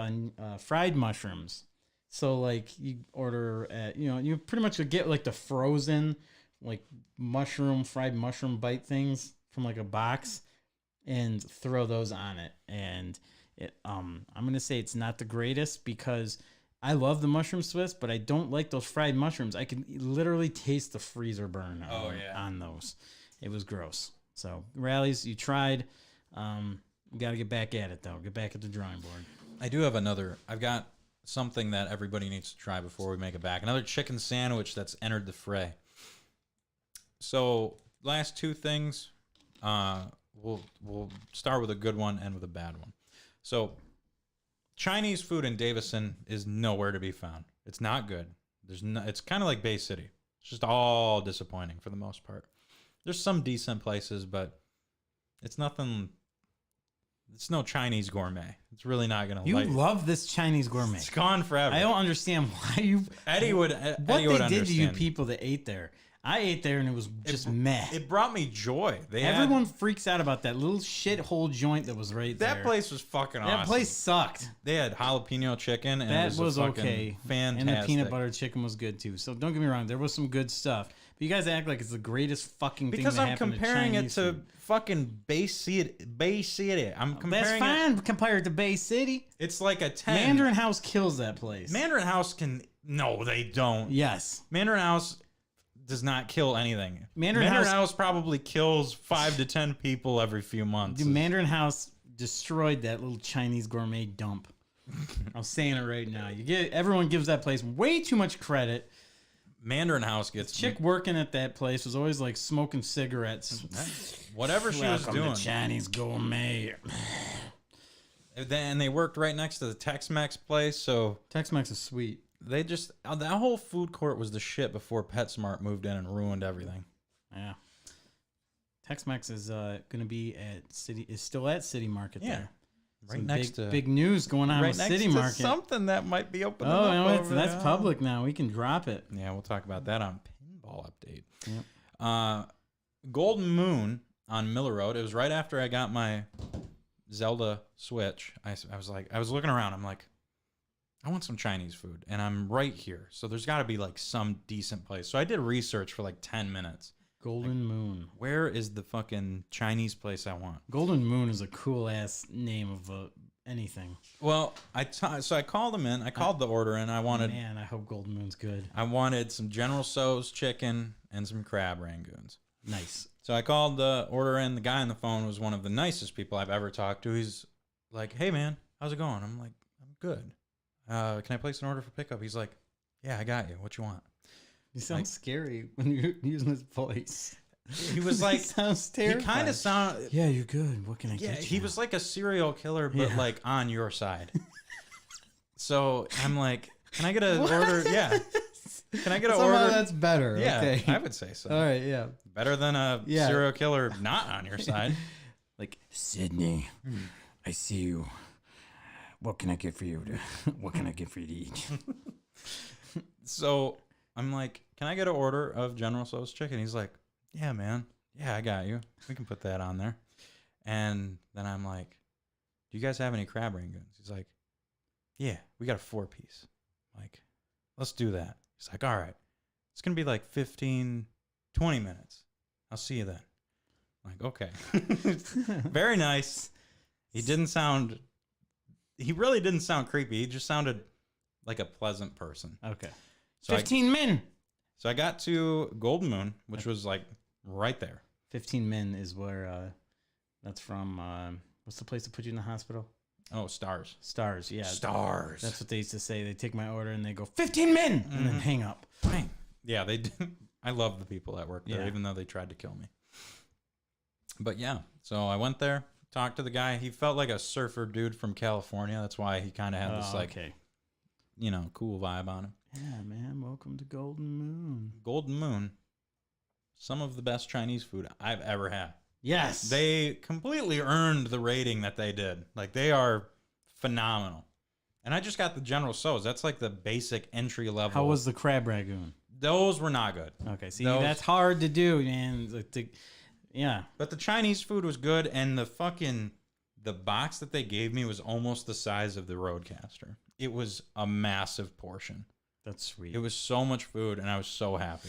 mushrooms. So like you order at, you pretty much get like the frozen like fried mushroom bite things from like a box and throw those on it. And I'm gonna say it's not the greatest because I love the mushroom Swiss, but I don't like those fried mushrooms. I can literally taste the freezer burn on those. It was gross. So Rallies, you tried. You got to get back at it though. Get back at the drawing board. I do have I've got something that everybody needs to try before we make it back. Another chicken sandwich that's entered the fray. So last two things, we'll start with a good one and with a bad one. So Chinese food in Davison is nowhere to be found. It's not good. It's kind of like Bay City. It's just all disappointing for the most part. There's some decent places, but it's nothing. It's no Chinese gourmet. It's really not gonna. You love this Chinese gourmet. It's gone forever. I don't understand why you. Eddie would. What they did to you people that ate there. I ate there and it was just meh. It brought me joy. Everyone freaks out about that little shithole joint that was right there. That place was fucking awesome. That place sucked. They had jalapeno chicken and that it was okay. Fantastic. And the peanut butter chicken was good too. So don't get me wrong, there was some good stuff. But you guys act like it's the greatest fucking thing because that I'm happened comparing to it to fucking Bay City. I'm comparing. That's fine compared to Bay City. It's like a 10. Mandarin House kills that place. Mandarin House can. No, they don't. Yes. Mandarin House does not kill anything. Mandarin House probably kills 5 to 10 people every few months. Dude, Mandarin House destroyed that little Chinese gourmet dump. I'm saying it right now. Everyone gives that place way too much credit. Mandarin House gets chick working at that place was always like smoking cigarettes. Whatever she was doing. To Chinese gourmet. And they worked right next to the Tex-Mex place, so Tex-Mex is sweet. They just that whole food court was the shit before PetSmart moved in and ruined everything. Yeah. Tex-Mex is going to be still at City Market there. Right next to big news going on with City Market. Something that might be opening up. Oh, that's public now. We can drop it. Yeah, we'll talk about that on Pinball Update. Yep. Golden Moon on Miller Road. It was right after I got my Zelda Switch. I was looking around. I'm like, I want some Chinese food, and I'm right here. So there's got to be like some decent place. So I did research for like 10 minutes. Golden Moon. Where is the fucking Chinese place I want? Golden Moon is a cool ass name of anything. Well, so I called them in. I called the order in. I hope Golden Moon's good. I wanted some General Tso's chicken and some crab rangoons. Nice. So I called the order in. The guy on the phone was one of the nicest people I've ever talked to. He's like, "Hey man, how's it going?" I'm like, "I'm good. Can I place an order for pickup?" He's like, "Yeah, I got you. What you want?" You sound scary when you're using his voice. He was like, sounds terrifying. He kind of sounded. Yeah, you're good. What can I get you? He was like a serial killer, but like on your side. So I'm like, can I get an order? Yeah. Can I get an order? That's better. Yeah, okay. I would say so. All right, yeah. Better than a serial killer not on your side. Like, Sydney, I see you. What can I get for you? What can I get for you to eat? So I'm like, can I get an order of General Tso's chicken? He's like, yeah, man. Yeah, I got you. We can put that on there. And then I'm like, do you guys have any crab rangoons? He's like, yeah, we got a 4-piece. I'm like, let's do that. He's like, all right. It's going to be like 15, 20 minutes. I'll see you then. I'm like, okay. Very nice. He really didn't sound creepy. He just sounded like a pleasant person. Okay. So 15 men. So I got to Golden Moon, which was like right there. 15 men is where that's from. What's the place that put you in the hospital? Oh, Stars. Stars, yeah. Stars. That's what they used to say. They take my order and they go, 15 men! And then hang up. Bang. Yeah, they do. I love the people that work there, even though they tried to kill me. But yeah, so I went there, talked to the guy. He felt like a surfer dude from California. That's why he kind of had this cool vibe on him. Yeah, man. Welcome to Golden Moon. Golden Moon. some of the best Chinese food I've ever had. Yes. They completely earned the rating that they did. Like, they are phenomenal. And I just got the General Tso's. That's like the basic entry level. How was the crab ragoon? Those were not good. Okay, see, Those- that's hard to do, man. Yeah. But the Chinese food was good, and the box that they gave me was almost the size of the Roadcaster. It was a massive portion. That's sweet. It was so much food, and I was so happy.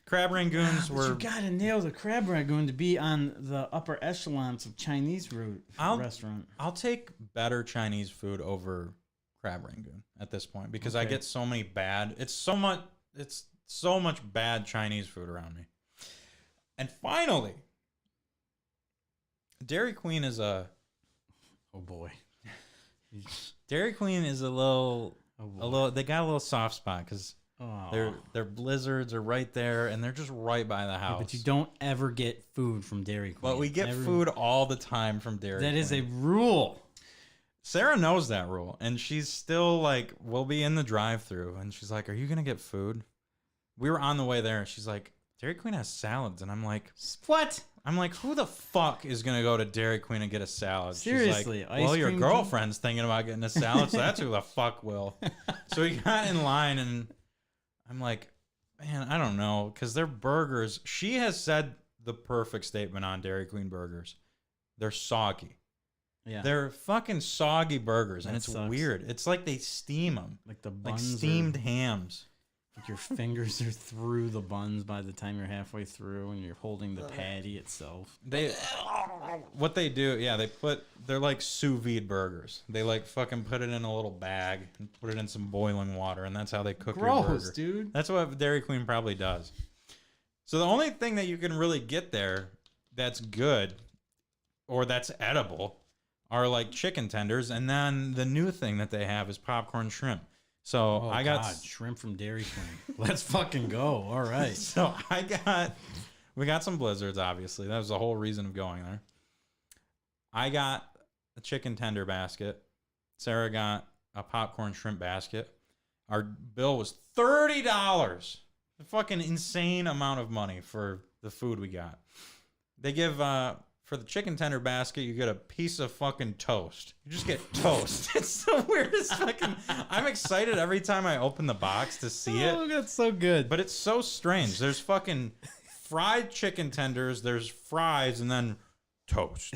Crab rangoons But were. you gotta nail the crab ragoon to be on the upper echelons of Chinese restaurant. I'll take better Chinese food over crab rangoon at this point because I Okay. get so many bad. It's so much bad Chinese food around me. And finally, Dairy Queen is a. Oh boy. Dairy Queen is a little. They got a little soft spot because Oh. their blizzards are right there, and they're just right by the house. Yeah, but you don't ever get food from Dairy Queen. But we get food all the time from Dairy Queen. That is a rule. Sarah knows that rule, and she's still like, we'll be in the drive-thru, and she's like, "Are you gonna get food?" We were on the way there, and she's like, "Dairy Queen has salads," and I'm like, What? who the fuck is gonna go to Dairy Queen and get a salad? Seriously, she's like, ice well, your cream girlfriend's thinking about getting a salad, so that's who the fuck will. So we got in line, and I'm like, man, I don't know, because their burgers. She has said the perfect statement on Dairy Queen burgers. They're soggy. Yeah. They're fucking soggy burgers, and That it's sucks. weird. It's like they steam them, Like the like buns steamed are, hams. like your fingers are through the buns by the time you're halfway through and you're holding the patty itself. What they do, yeah, they're like sous vide burgers. They like fucking put it in a little bag and put it in some boiling water, and that's how they cook your Gross, burger. dude. That's what Dairy Queen probably does. So the only thing that you can really get there that's good or that's edible are like chicken tenders, and then the new thing that they have is popcorn shrimp. So Oh, I got God, shrimp from Dairy Queen. Let's fucking go. All right. So we got some blizzards, obviously. That was the whole reason of going there. I got a chicken tender basket. Sarah got a popcorn shrimp basket. Our bill was $30. A fucking insane amount of money for the food we got. They give, for the chicken tender basket, you get a piece of fucking toast. You just get toast. It's the weirdest fucking. I'm excited every time I open the box to see it. Oh, that's so good. But it's so strange. There's fucking fried chicken tenders, there's fries, and then toast.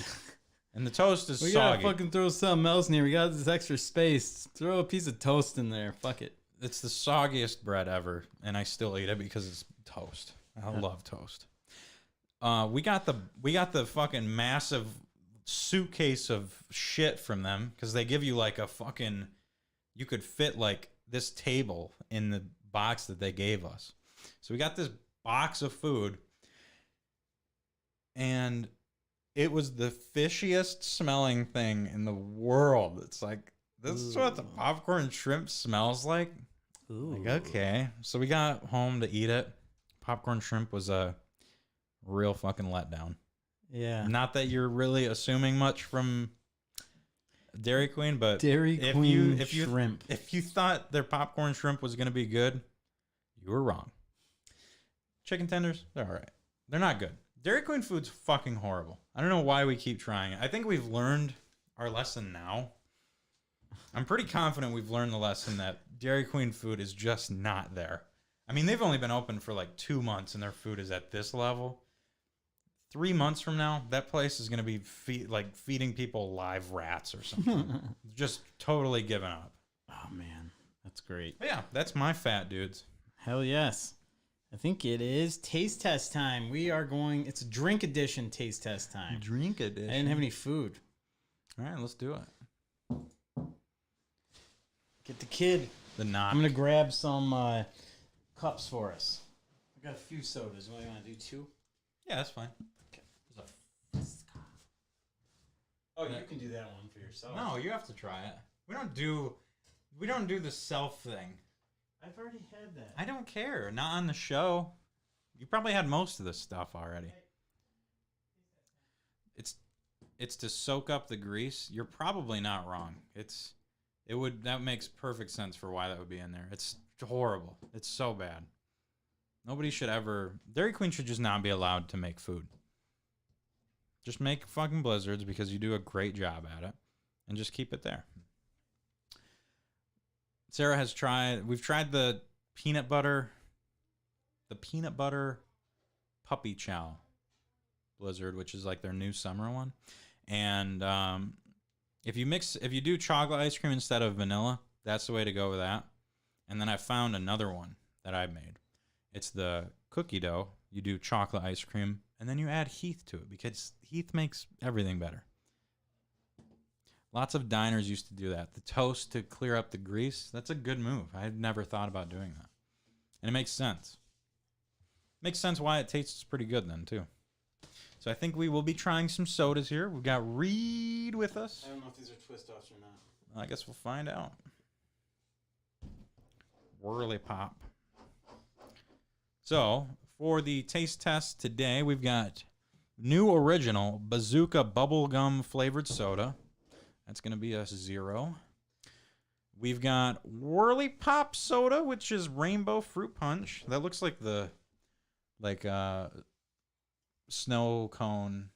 And the toast is we soggy. gotta fucking throw something else in here. We got this extra space. Throw a piece of toast in there. Fuck it. It's the soggiest bread ever, and I still eat it because it's toast. I love toast. We got the fucking massive suitcase of shit from them because they give you like a fucking. You could fit like this table in the box that they gave us. So we got this box of food, and it was the fishiest smelling thing in the world. It's like, this is what the popcorn shrimp smells like. Ooh. Like, okay. So we got home to eat it. Popcorn shrimp was a real fucking letdown. Yeah. Not that you're really assuming much from Dairy Queen, but Dairy Queen shrimp. If you thought their popcorn shrimp was going to be good, you were wrong. Chicken tenders, they're all right. They're not good. Dairy Queen food's fucking horrible. I don't know why we keep trying it. I think we've learned our lesson now. I'm pretty confident we've learned the lesson that Dairy Queen food is just not there. I mean, they've only been open for like 2 months and their food is at this level. 3 months from now, that place is going to be feeding people live rats or something. Just totally giving up. Oh, man. That's great. But yeah, that's my fat dudes. Hell yes. I think it is taste test time. It's a drink edition taste test time. Drink edition. I didn't have any food. All right, let's do it. Get the kid. The knock. I'm going to grab some cups for us. I got a few sodas. What do you want to do? 2? Yeah, that's fine. Okay. There's a Fresca. Oh, you can do that one for yourself. No, you have to try it. We don't do the self thing. I've already had that. I don't care. Not on the show. You probably had most of this stuff already. It's to soak up the grease. You're probably not wrong. That makes perfect sense for why that would be in there. It's horrible. It's so bad. Nobody should ever. Dairy Queen should just not be allowed to make food. Just make fucking Blizzards because you do a great job at it, and just keep it there. Sarah has tried. We've tried the peanut butter puppy chow Blizzard, which is like their new summer one. And if you do chocolate ice cream instead of vanilla, that's the way to go with that. And then I found another one that I made. It's the cookie dough. You do chocolate ice cream, and then you add Heath to it because Heath makes everything better. Lots of diners used to do that. The toast to clear up the grease. That's a good move. I had never thought about doing that. And it makes sense. Makes sense why it tastes pretty good then, too. So I think we will be trying some sodas here. We've got Reed with us. I don't know if these are twist-offs or not. I guess we'll find out. Whirly Pop. So, for the taste test today, we've got new original Bazooka bubblegum flavored soda. That's going to be a 0. We've got Whirly Pop soda, which is rainbow fruit punch. That looks like the snow cone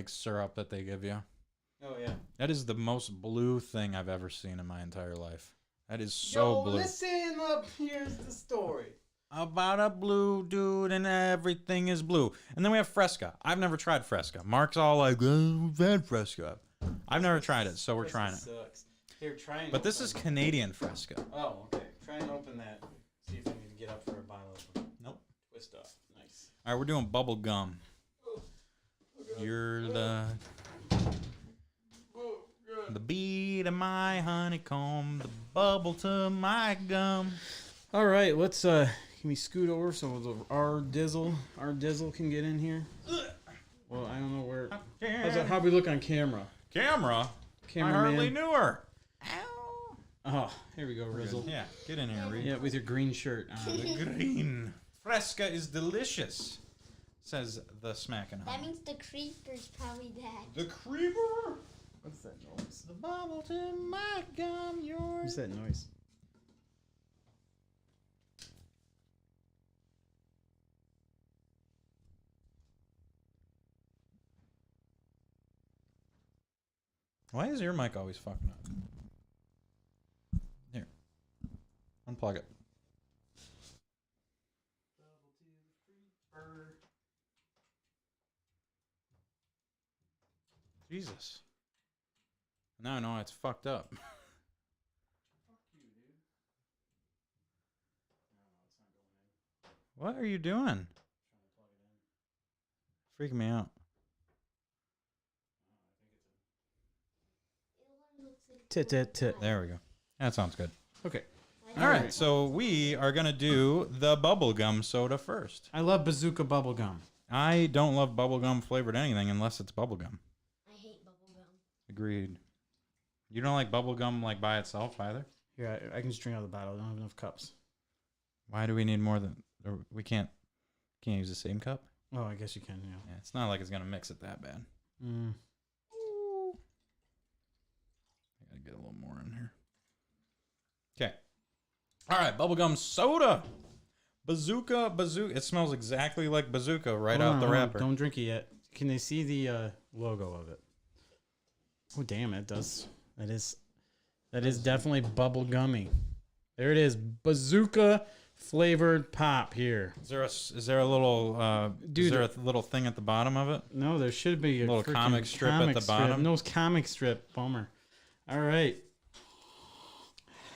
syrup that they give you. Oh, yeah. That is the most blue thing I've ever seen in my entire life. That is so blue. Listen up. Here's the story. About a blue dude and everything is blue. And then we have Fresca. I've never tried Fresca. Mark's all like, oh, we've had Fresca. I've never tried it, so we're trying it. Sucks. Here, try and But this is Canadian Fresca. Oh, okay. Try and open that. See if I need to get up for a bottle of Nope. twist off. Nice. All right, we're doing bubble gum. You're the bee to my honeycomb, the bubble to my gum. All right, let's can we scoot over so our dizzle can get in here? Well, I don't know where. How we look on camera? Camera? I hardly knew her. Ow. Oh, here we go, Rizzle. Yeah, get in here, Reed. Yeah, with your green shirt on. The green. Fresca is delicious, says the smacking That means the creeper's probably dead. The creeper? What's that noise? The bubble to my gum, yours. What's that noise? Why is your mic always fucking up? Here. Unplug it. Jesus. Now I know it's fucked up. What are you doing? Freaking me out. Tit. There we go. That sounds good. Okay. All right, so we are going to do the bubblegum soda first. I love Bazooka bubblegum. I don't love bubblegum flavored anything unless it's bubblegum. I hate bubblegum. Agreed. You don't like bubblegum by itself either? Here, I can just drink out of the bottle. I don't have enough cups. Why do we need more than... Or we can't use the same cup? Oh, I guess you can, yeah. Yeah, it's not like it's going to mix it that bad. Mm. I got to get a little more in here. Okay. All right, bubblegum soda. Bazooka. It smells exactly like Bazooka right out the wrapper. Don't drink it yet. Can they see the logo of it? Oh, damn, it does. That is definitely bubble gummy. There it is. Bazooka flavored pop here. Is there a little Dude, is there a little thing at the bottom of it? No, there should be a little comic strip at the bottom. No comic strip. Bummer. All right.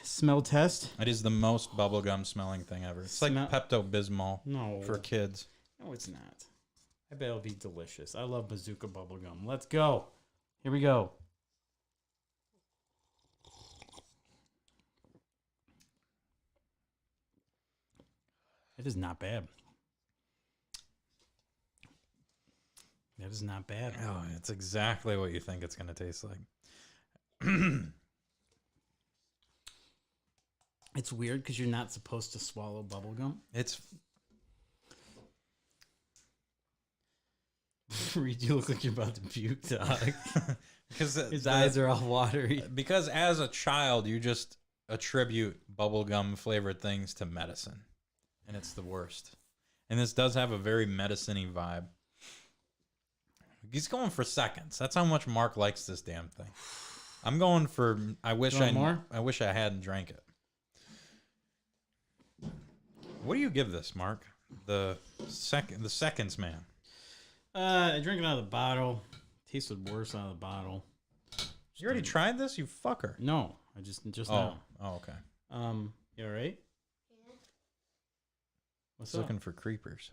Smell test. It is the most bubblegum smelling thing ever. It's like Pepto-Bismol for kids. No, it's not. I bet it'll be delicious. I love Bazooka bubblegum. Let's go. Here we go. It is not bad. That is not bad. Oh, it's exactly what you think it's going to taste like. It's weird because you're not supposed to swallow bubblegum. It's... Reed, you look like you're about to puke, dog. Because his eyes are all watery. Because as a child, you just attribute bubblegum flavored things to medicine. And it's the worst. And this does have a very medicine-y vibe. He's going for seconds. That's how much Mark likes this damn thing. I'm going for. I wish I hadn't drank it. What do you give this, Mark? The seconds man. I drank it out of the bottle. Tasted worse out of the bottle. You already tried this, you fucker. No, I just now. Oh, okay. You all right? Yeah. What's Looking for creepers.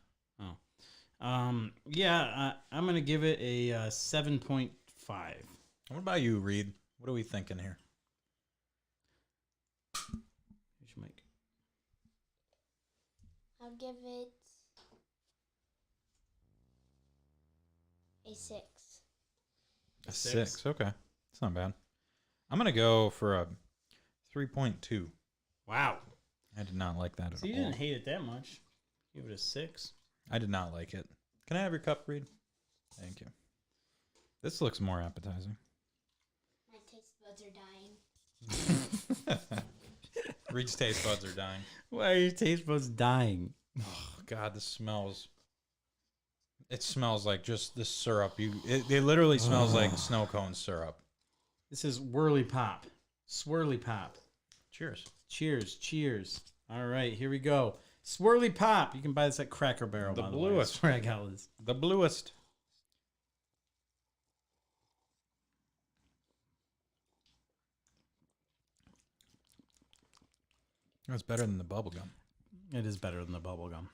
Yeah, I'm gonna give it a 7.5. What about you, Reed? What are we thinking here? Here's your mic. I'll give it a 6. A 6. Okay. It's not bad. I'm going to go for a 3.2. Wow. I did not like that at So you all. didn't hate it that much. Give it a 6. I did not like it. Can I have your cup, Reed? Thank you. This looks more appetizing. My taste buds are dying. Reed's taste buds are dying. Why are your taste buds dying? Oh, God, this smells... It smells like just the syrup. It literally smells like snow cone syrup. This is Whirly Pop. Swirly Pop. Cheers. Cheers. Cheers. All right, here we go. Swirly Pop. You can buy this at Cracker Barrel. The by bluest. The way. That's where I got this. The bluest. That's better than the bubble gum. It is better than the bubble gum.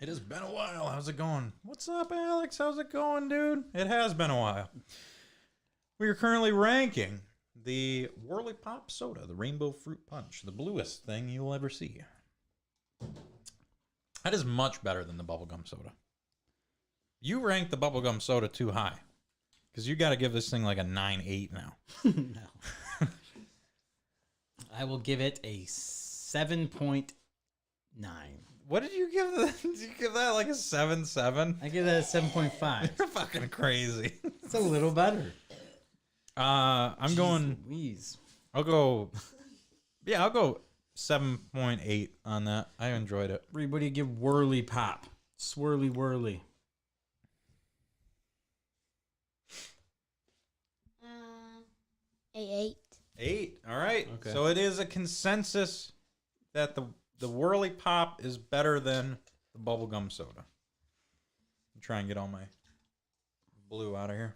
It has been a while. How's it going? What's up, Alex? How's it going, dude? It has been a while. We are currently ranking the Whirly Pop Soda, the Rainbow Fruit Punch, the bluest thing you'll ever see. That is much better than the bubblegum soda. You ranked the bubblegum soda too high. Because you got to give this thing like a 9.8 now. No. I will give it a 7.9. What did you give that? Did you give that like a 7.7? I give that a 7.5. You're fucking crazy. It's a little better. I'm going... Louise. I'll go 7.8 on that. I enjoyed it. Reed, what do you give Whirly Pop? Swirly Whirly. A 8. 8. All right. Okay. So it is a consensus that the Whirly Pop is better than the bubblegum soda. I'm trying to get all my blue out of here.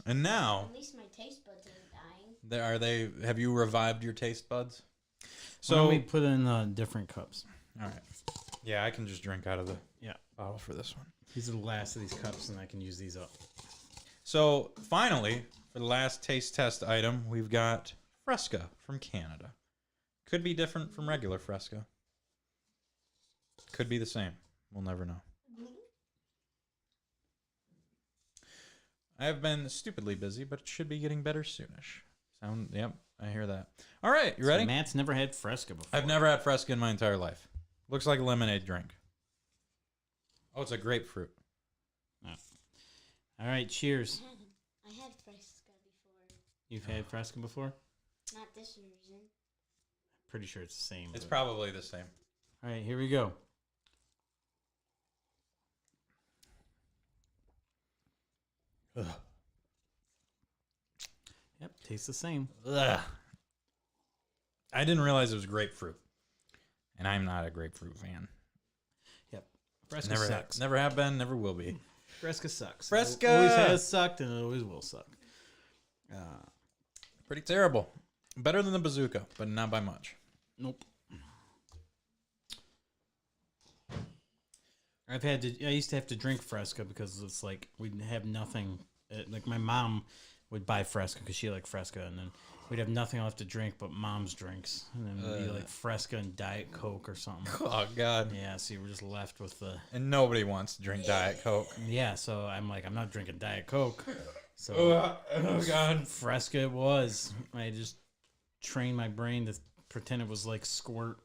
And now, At least my taste buds are dying. have you revived your taste buds? So why don't So we put in different cups. all right. Yeah, I can just drink out of the Yeah. bottle for this one. These are the last of these cups, and I can use these up. So finally, for the last taste test item, we've got Fresca from Canada. Could be different from regular Fresca. Could be the same. We'll never know. I have been stupidly busy, but it should be getting better soonish. Yep, I hear that. All right, you ready? Matt's never had Fresca before. I've never had Fresca in my entire life. Looks like a lemonade drink. Oh, it's a grapefruit. All right, cheers. I had Fresca before. You've had Fresca before? Not this version. Pretty sure it's the same. It's but- probably the same. All right, here we go. Ugh. Yep, tastes the same. Ugh. I didn't realize it was grapefruit. And I'm not a grapefruit fan. Yep. Fresca Never sucks. never have been, never will be. Fresca sucks. Fresca! It always has sucked, and it always will suck. Pretty terrible. Better than the Bazooka, but not by much. Nope. I used to have to drink Fresca because it's like we'd have nothing. Like my mom would buy Fresca because she liked Fresca, and then we'd have nothing left to drink but mom's drinks, and then it'd be like Fresca and Diet Coke or something. Oh, God. Yeah, so you were just left with the And nobody wants to drink Diet Coke. yeah. So I'm like, I'm not drinking Diet Coke. So Oh, God. Fresca it was. I just trained my brain to pretend it was like Squirt.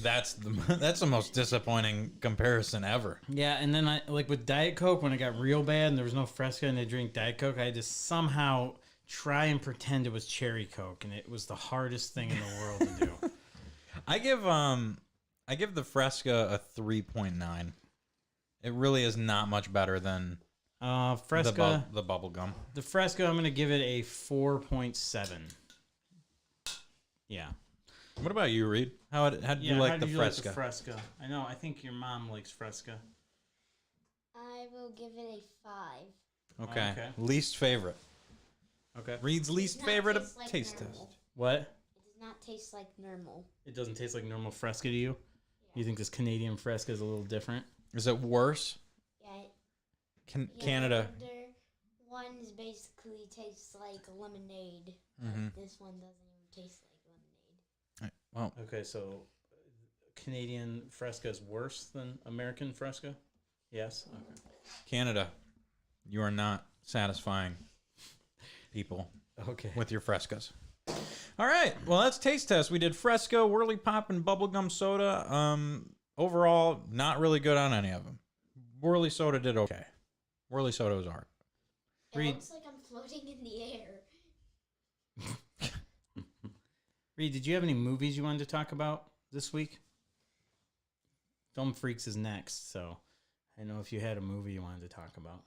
That's the most disappointing comparison ever. Yeah, and then I like with Diet Coke when it got real bad and there was no Fresca and they drink Diet Coke, I had to somehow try and pretend it was cherry Coke, and it was the hardest thing in the world to do. I give I give the Fresca a 3.9. It really is not much better than Fresca. the bubble gum. The Fresca, I'm going to give it a 4.7. Yeah. What about you, Reed? How did you like the Fresca? Like the Fresca? I know. I think your mom likes Fresca. I will give it a 5. Okay. Least favorite. Okay. Reed's least Does not favorite taste like taste normal. test. What? It does not taste like normal. It doesn't taste like normal Fresca to you? You think this Canadian Fresca is a little different? Is it worse? Yeah. Canada. The other one is basically tastes like lemonade. Mhm. But this one doesn't even taste like lemonade. Well, Okay, so Canadian Fresca is worse than American Fresca? Yes? Okay. Canada, you are not satisfying people Okay. with your Frescas. All right. Well, that's taste test. We did Fresco, Whirly Pop, and bubblegum soda. Overall, not really good on any of them. Whirly soda did okay. Whirly soda was art. It Reed. looks like I'm floating in the air. Reed, did you have any movies you wanted to talk about this week? Film Freaks is next, so I don't know if you had a movie you wanted to talk about.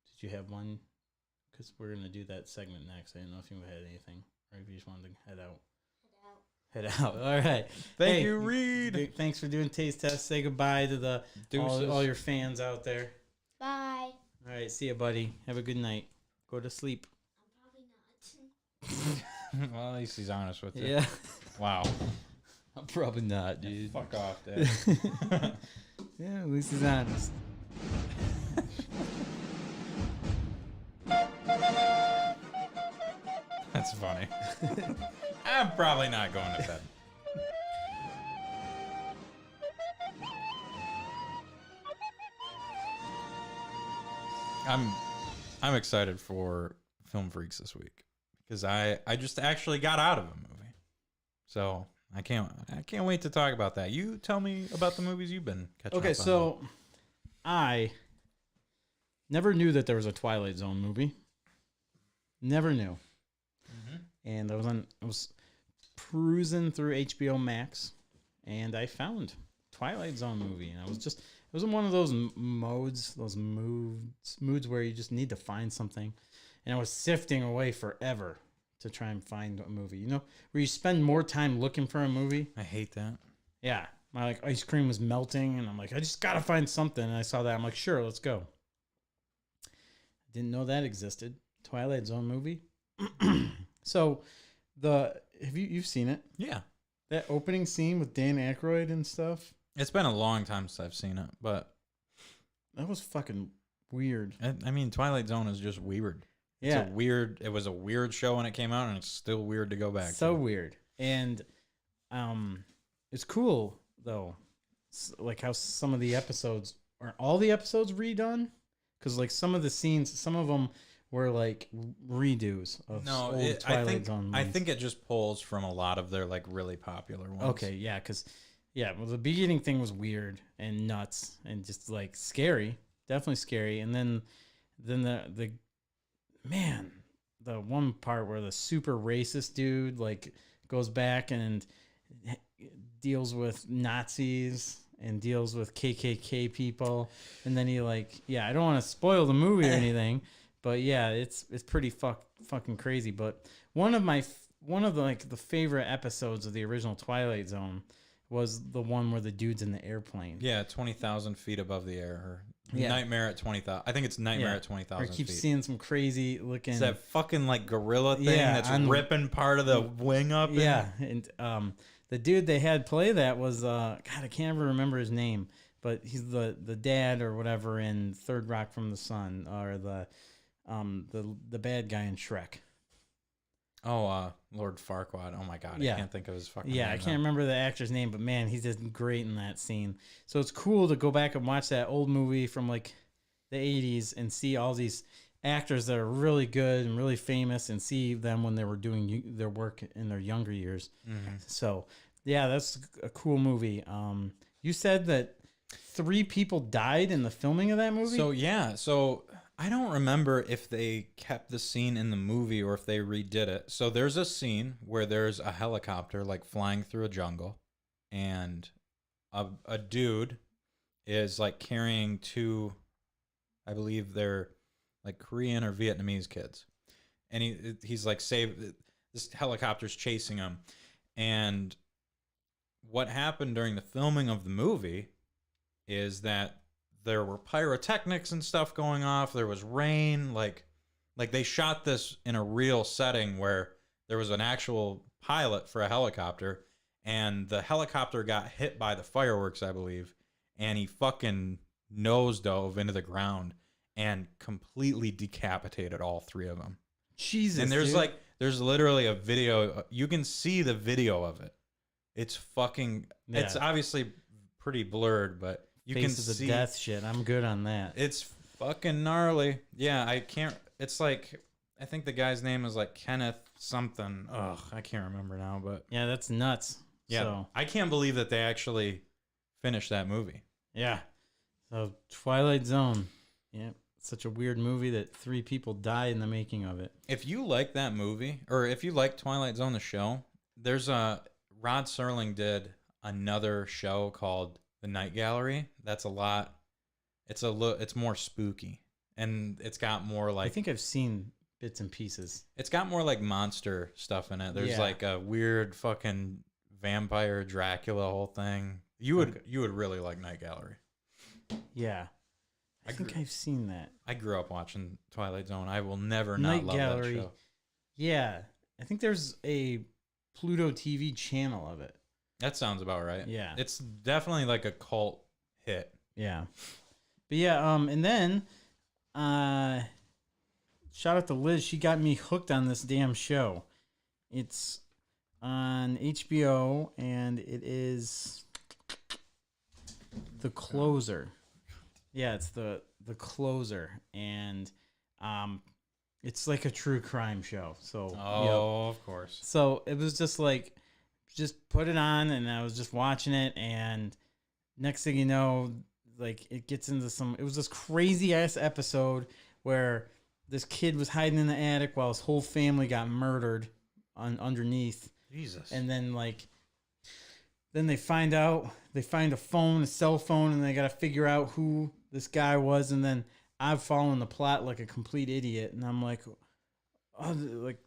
Did you have one? Because we're going to do that segment next. I didn't know if you had anything, or if you just wanted to head out. Head out. All right. Thank you, Reed. Thanks for doing Taste Test. Say goodbye to all your fans out there. Bye. All right. See you, buddy. Have a good night. Go to sleep. I'm probably not. Well, at least he's honest with you. Yeah. Wow. I'm probably not, dude. Fuck off, Dad. Yeah, at least he's honest. That's funny. I'm probably not going to bed. I'm excited for Film Freaks this week because I just actually got out of a movie, so I can't wait to talk about that. You tell me about the movies you've been catching up on. Okay, so I never knew that there was a Twilight Zone movie. Never knew. And I was perusing through HBO Max, and I found Twilight Zone movie, and it was in one of those moods where you just need to find something, and I was sifting away forever to try and find a movie. You know, where you spend more time looking for a movie. I hate that. Yeah, my ice cream was melting, and I'm like, I just gotta find something. And I saw that, I'm like, sure, let's go. Didn't know that existed. Twilight Zone movie. So, you've seen it? Yeah, That opening scene with Dan Aykroyd and stuff. it's been a long time since I've seen it, but That was fucking weird. I mean, Twilight Zone is just weird. Yeah, It was a weird show when it came out, and it's still weird to go back so to. weird. And it's cool though, like how some of the episodes are all the episodes redone, because like some of the scenes, some of them were like redos of old Twilight Zone I movies. think it just pulls from a lot of their like really popular ones. Okay, yeah, well, the beginning thing was weird and nuts and just like scary, definitely scary. And then the one part where the super racist dude like goes back and deals with Nazis and deals with KKK people, and then he I don't want to spoil the movie or anything, but yeah, it's pretty fucking crazy. But one of the favorite episodes of the original Twilight Zone was the one where the dude's in the airplane. Yeah, 20,000 feet above the air. Or Yeah. Nightmare at 20,000. I think it's Nightmare at Or 20,000 keep feet. seeing some crazy looking. It's that fucking like gorilla thing Yeah, that's on the- ripping part of the wing up. Yeah, and the dude they had play that was God, I can't ever remember his name, but he's the dad or whatever in Third Rock from the Sun, or the bad guy in Shrek. Oh, Lord Farquaad. Oh my god, Yeah. I can't think of his fucking Yeah, name I now. can't remember the actor's name, but man, he's just great in that scene. So it's cool to go back and watch that old movie from like the 80s and see all these actors that are really good and really famous, and see them when they were doing their work in their younger years. Mm-hmm. So yeah, that's a cool movie. You said that 3 people died in the filming of that movie? So yeah, I don't remember if they kept the scene in the movie or if they redid it. So there's a scene where there's a helicopter like flying through a jungle, and a dude is like carrying two, I believe they're like Korean or Vietnamese kids, and he's like this helicopter's chasing him, and what happened during the filming of the movie is that there were pyrotechnics and stuff going off. There was rain. Like they shot this in a real setting where there was an actual pilot for a helicopter, and the helicopter got hit by the fireworks, I believe, and he fucking nose dove into the ground and completely decapitated all three of them. Jesus. And there's dude. there's literally a video. You can see the video of it. It's fucking. Yeah. It's obviously pretty blurred, but you Faces can see of death shit. I'm good on that. It's fucking gnarly. Yeah, I can't. It's like, I think the guy's name is like Kenneth something. Ugh, I can't remember now, but Yeah, that's nuts. yeah, So, I can't believe that they actually finished that movie. yeah. So Twilight Zone. Yeah. Such a weird movie that 3 people died in the making of it. If you like that movie, or if you like Twilight Zone, the show, there's Rod Serling did another show called The Night Gallery. That's a lot. It's more spooky, and it's got more like, I think I've seen bits and pieces. it's got more like monster stuff in it. There's Yeah. like a weird fucking vampire Dracula whole thing. You would really like Night Gallery. Yeah. I I think agree. I've seen that. I grew up watching Twilight Zone. I will never Night not love Gallery. that show. Yeah. I think there's a Pluto TV channel of it. That sounds about right. Yeah. It's definitely like a cult hit. Yeah. But yeah, and then shout out to Liz. She got me hooked on this damn show. It's on HBO, and it is The Closer. Yeah, it's the Closer, and it's like a true crime show. So Oh, of course. so it was just like, just put it on, and I was just watching it, and next thing you know, like it gets into it was this crazy ass episode where this kid was hiding in the attic while his whole family got murdered underneath. Jesus. And then then they find a cell phone, and they got to figure out who this guy was. And then I've followed the plot like a complete idiot, and I'm like, oh, like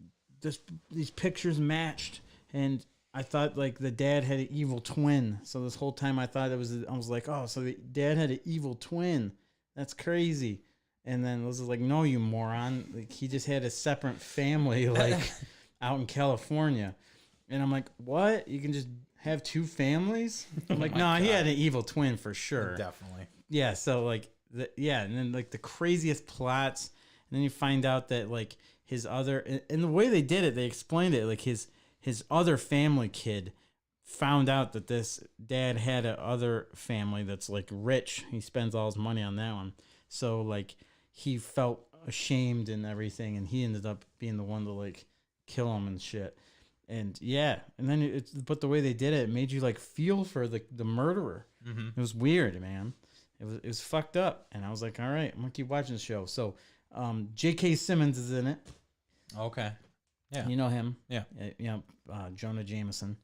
these pictures matched, and I thought like the dad had an evil twin. So this whole time I was like, oh, so the dad had an evil twin. That's crazy. And then Liz was like, no, you moron. Like, he just had a separate family like out in California. And I'm like, what? You can just have 2 families? I'm like, no, he had an evil twin for sure. Definitely. Yeah, so like and then like the craziest plots, and then you find out that like his other, and the way they did it, they explained it like his other family kid found out that this dad had a other family that's like rich. He spends all his money on that one. So like he felt ashamed and everything, and he ended up being the one to like kill him and shit. And yeah, and then but the way they did it made you like feel for the murderer. Mm-hmm. It was weird, man. It was fucked up, and I was like, all right, I'm gonna keep watching the show. So, J.K. Simmons is in it. Okay. Yeah. You know him. Yeah. Jonah Jameson.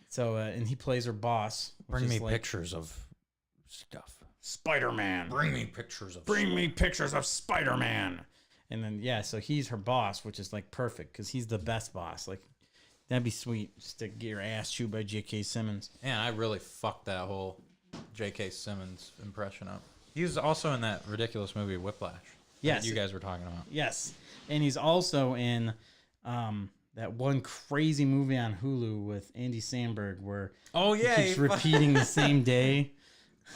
So, and he plays her boss. which Bring is me like pictures of stuff. Spider-Man. Bring me pictures of Bring me pictures of Spider-Man. And then, yeah, so he's her boss, which is like perfect because he's the best boss. Like, that'd be sweet just to get your ass chewed by J.K. Simmons. Man, I really fucked that whole J.K. Simmons impression up. He was also in that ridiculous movie Whiplash. Yes. That you guys were talking about. Yes. And he's also in that one crazy movie on Hulu with Andy Samberg where Oh yeah, he keeps repeating the same day.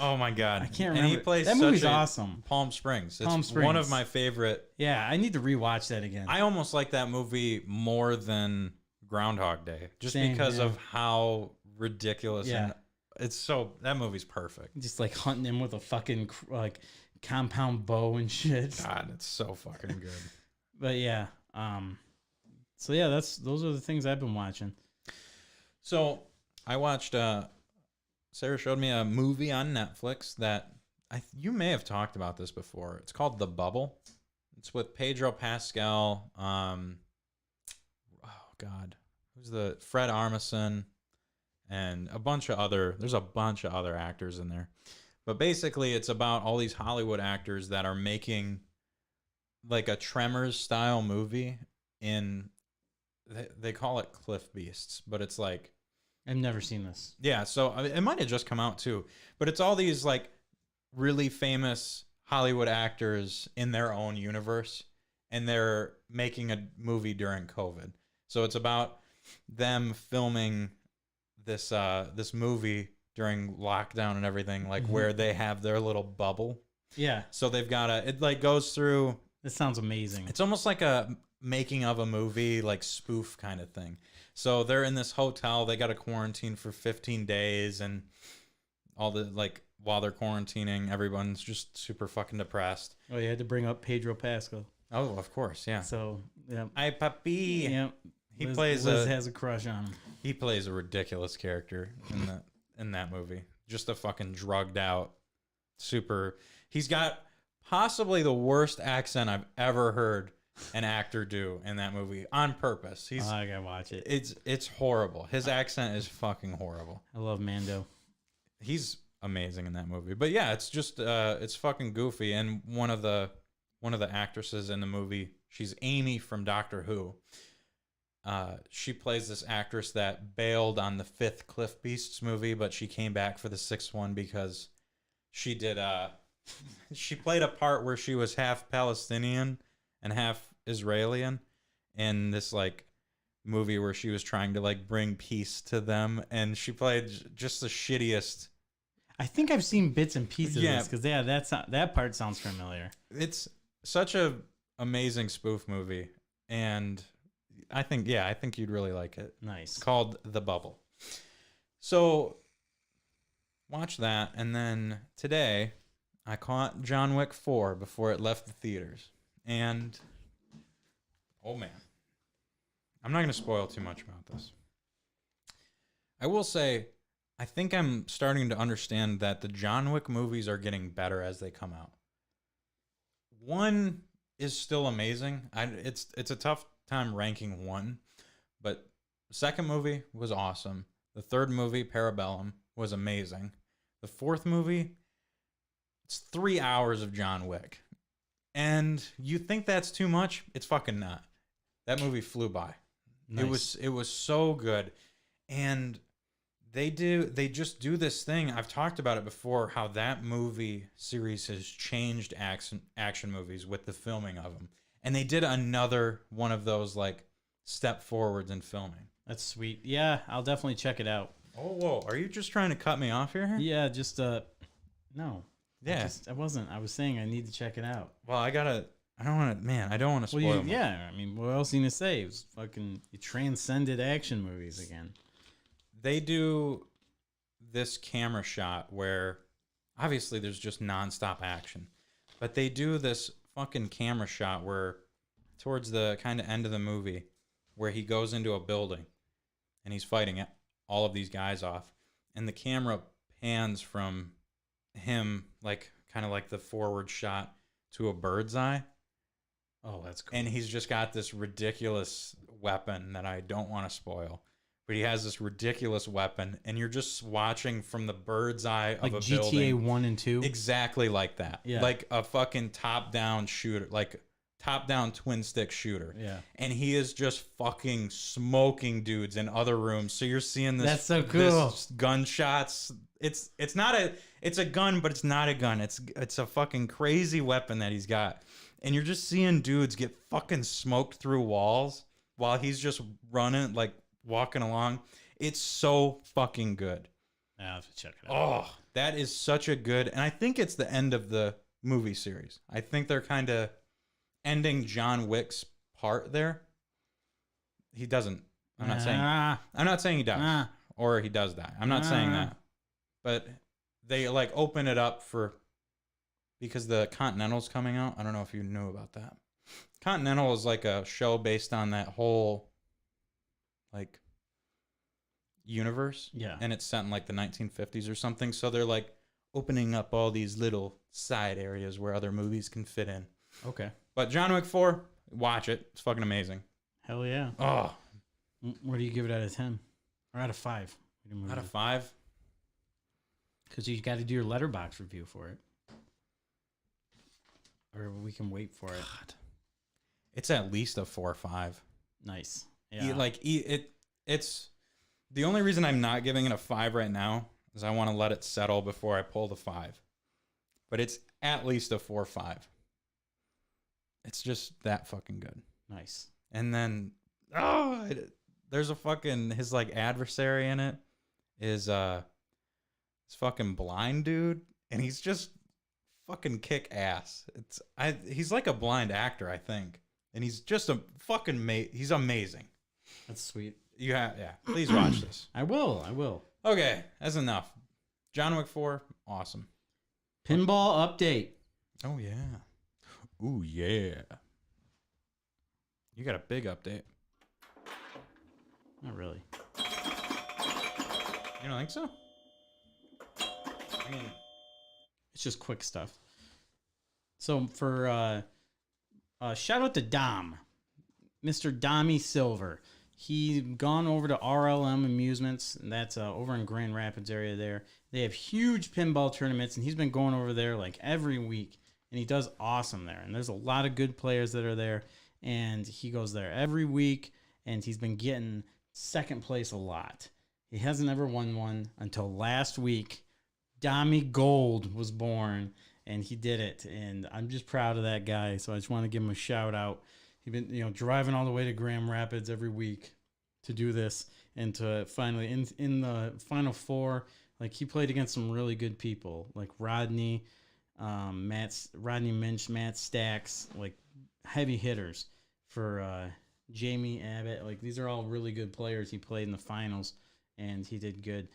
Oh my god, I can't And remember. he plays That such movie's a- awesome. Palm Springs. It's Palm one of Springs. my favorite. Yeah, I need to rewatch that again. I almost like that movie more than Groundhog Day, just Same, because yeah. of how ridiculous Yeah. and it's so. That movie's perfect. Just like hunting him with a fucking like compound bow and shit. God, it's so fucking good. But yeah, so yeah, those are the things I've been watching. So I watched. Sarah showed me a movie on Netflix that you may have talked about this before. It's called The Bubble. It's with Pedro Pascal. Oh God, who's the Fred Armisen and a bunch of other. There's a bunch of other actors in there, but basically it's about all these Hollywood actors that are making like a Tremors style movie. They call it Cliff Beasts, but it's like I've never seen this. yeah. So it might have just come out too, but it's all these like really famous Hollywood actors in their own universe, and they're making a movie during COVID. So it's about them filming this this movie during lockdown and everything, like where they have their little bubble. Yeah, So they've got it like goes through. this sounds amazing. It's almost like a making of a movie, like spoof kind of thing. So they're in this hotel. They got to quarantine for 15 days, and all the like while they're quarantining, everyone's just super fucking depressed. Oh, you had to bring up Pedro Pascal. Oh, of course, yeah. So yeah, Hi, puppy. yeah. He Liz has a crush on him. He plays a ridiculous character in that movie. Just a fucking drugged out, super. He's got possibly the worst accent I've ever heard an actor do in that movie on purpose. Oh, I gotta watch it. It's horrible. His accent is fucking horrible. I love Mando. He's amazing in that movie. But yeah, it's just it's fucking goofy. And one of the actresses in the movie, she's Amy from Doctor Who. She plays this actress that bailed on the 5th Cliff Beasts movie, but she came back for the 6th one because she did she played a part where she was half Palestinian and half Israeli in this like movie where she was trying to like bring peace to them, and she played just the shittiest. I think I've seen bits and pieces Yeah. of this because that part sounds familiar. It's such a amazing spoof movie, and I think you'd really like it. Nice. It's called The Bubble. So watch that, and then today I caught John Wick 4 before it left the theaters. And oh man, I'm not going to spoil too much about this. I will say I think I'm starting to understand that the John Wick movies are getting better as they come out. 1 is still amazing. It's a tough time ranking 1, but the 2nd movie was awesome. The 3rd movie, Parabellum, was amazing. The 4th movie, it's 3 hours of John Wick. And you think that's too much? It's fucking not. That movie flew by. Nice. It was so good. And they just do this thing. I've talked about it before, how that movie series has changed action movies with the filming of them. And they did another one of those like step forwards in filming. That's sweet. Yeah, I'll definitely check it out. Oh, whoa. Are you just trying to cut me off here? Yeah, just no. Yeah. I wasn't. I was saying I need to check it out. Well, I don't want to spoil Well, them. yeah. I mean, what else are you gonna say? It was fucking you transcended action movies again. They do this camera shot where obviously there's just nonstop action, but they do this fucking camera shot where towards the kind of end of the movie where he goes into a building and he's fighting all of these guys off, and the camera pans from him like kind of like the forward shot to a bird's eye. Oh, that's cool. And he's just got this ridiculous weapon that I don't want to spoil. But he has this ridiculous weapon, and you're just watching from the bird's eye like of a GTA building. 1 and 2. Exactly like that. Yeah. Like a fucking top-down shooter, like top-down twin-stick shooter. Yeah. And he is just fucking smoking dudes in other rooms. So you're seeing this. That's so cool. This gunshots. It's a gun, but it's not a gun. It's a fucking crazy weapon that he's got. And you're just seeing dudes get fucking smoked through walls while he's just running, like walking along. It's so fucking good. I'll have to check it out. Oh, that is such a good, and I think it's the end of the movie series. I think they're kind of ending John Wick's part there. He doesn't. I'm not saying he does or he does die. I'm not saying that. But they like open it up because the Continental's coming out. I don't know if you knew about that. Continental is like a show based on that whole like universe. Yeah. And it's set in like the 1950s or something. So they're like opening up all these little side areas where other movies can fit in. Okay. But John Wick 4, watch it. It's fucking amazing. Hell yeah. Oh, What do you give it out of 10? Or out of 5? out of 5. Because you got to do your letterbox review for it. Or we can wait for it. God. It's at least a 4 or 5. Nice. Yeah. It's the only reason I'm not giving it a 5 right now is I want to let it settle before I pull the 5. But it's at least a 4 or 5. It's just that fucking good. Nice. And then there's a fucking his like adversary in it is this fucking blind dude, and he's just fucking kick ass. He's like a blind actor, I think, and he's just a fucking he's amazing. That's sweet. Yeah, please watch this. I will. Okay, that's enough. John Wick 4, awesome. Pinball update. Oh yeah. Ooh yeah. You got a big update. Not really. You don't think so? I mean, It's just quick stuff. So for shout out to Dom, Mr. Dommy Silver. He gone over to RLM Amusements, and that's over in Grand Rapids area there. They have huge pinball tournaments, and he's been going over there like every week, and he does awesome there. And there's a lot of good players that are there, and he goes there every week, and he's been getting second place a lot. He hasn't ever won one until last week. Dommy Gold was born, and he did it, and I'm just proud of that guy. So I just want to give him a shout out. He's been, driving all the way to Grand Rapids every week to do this, and to finally in the final 4, like he played against some really good people, like Rodney Minch, Matt Stacks, like heavy hitters for Jamie Abbott. Like these are all really good players. He played in the finals, and he did good.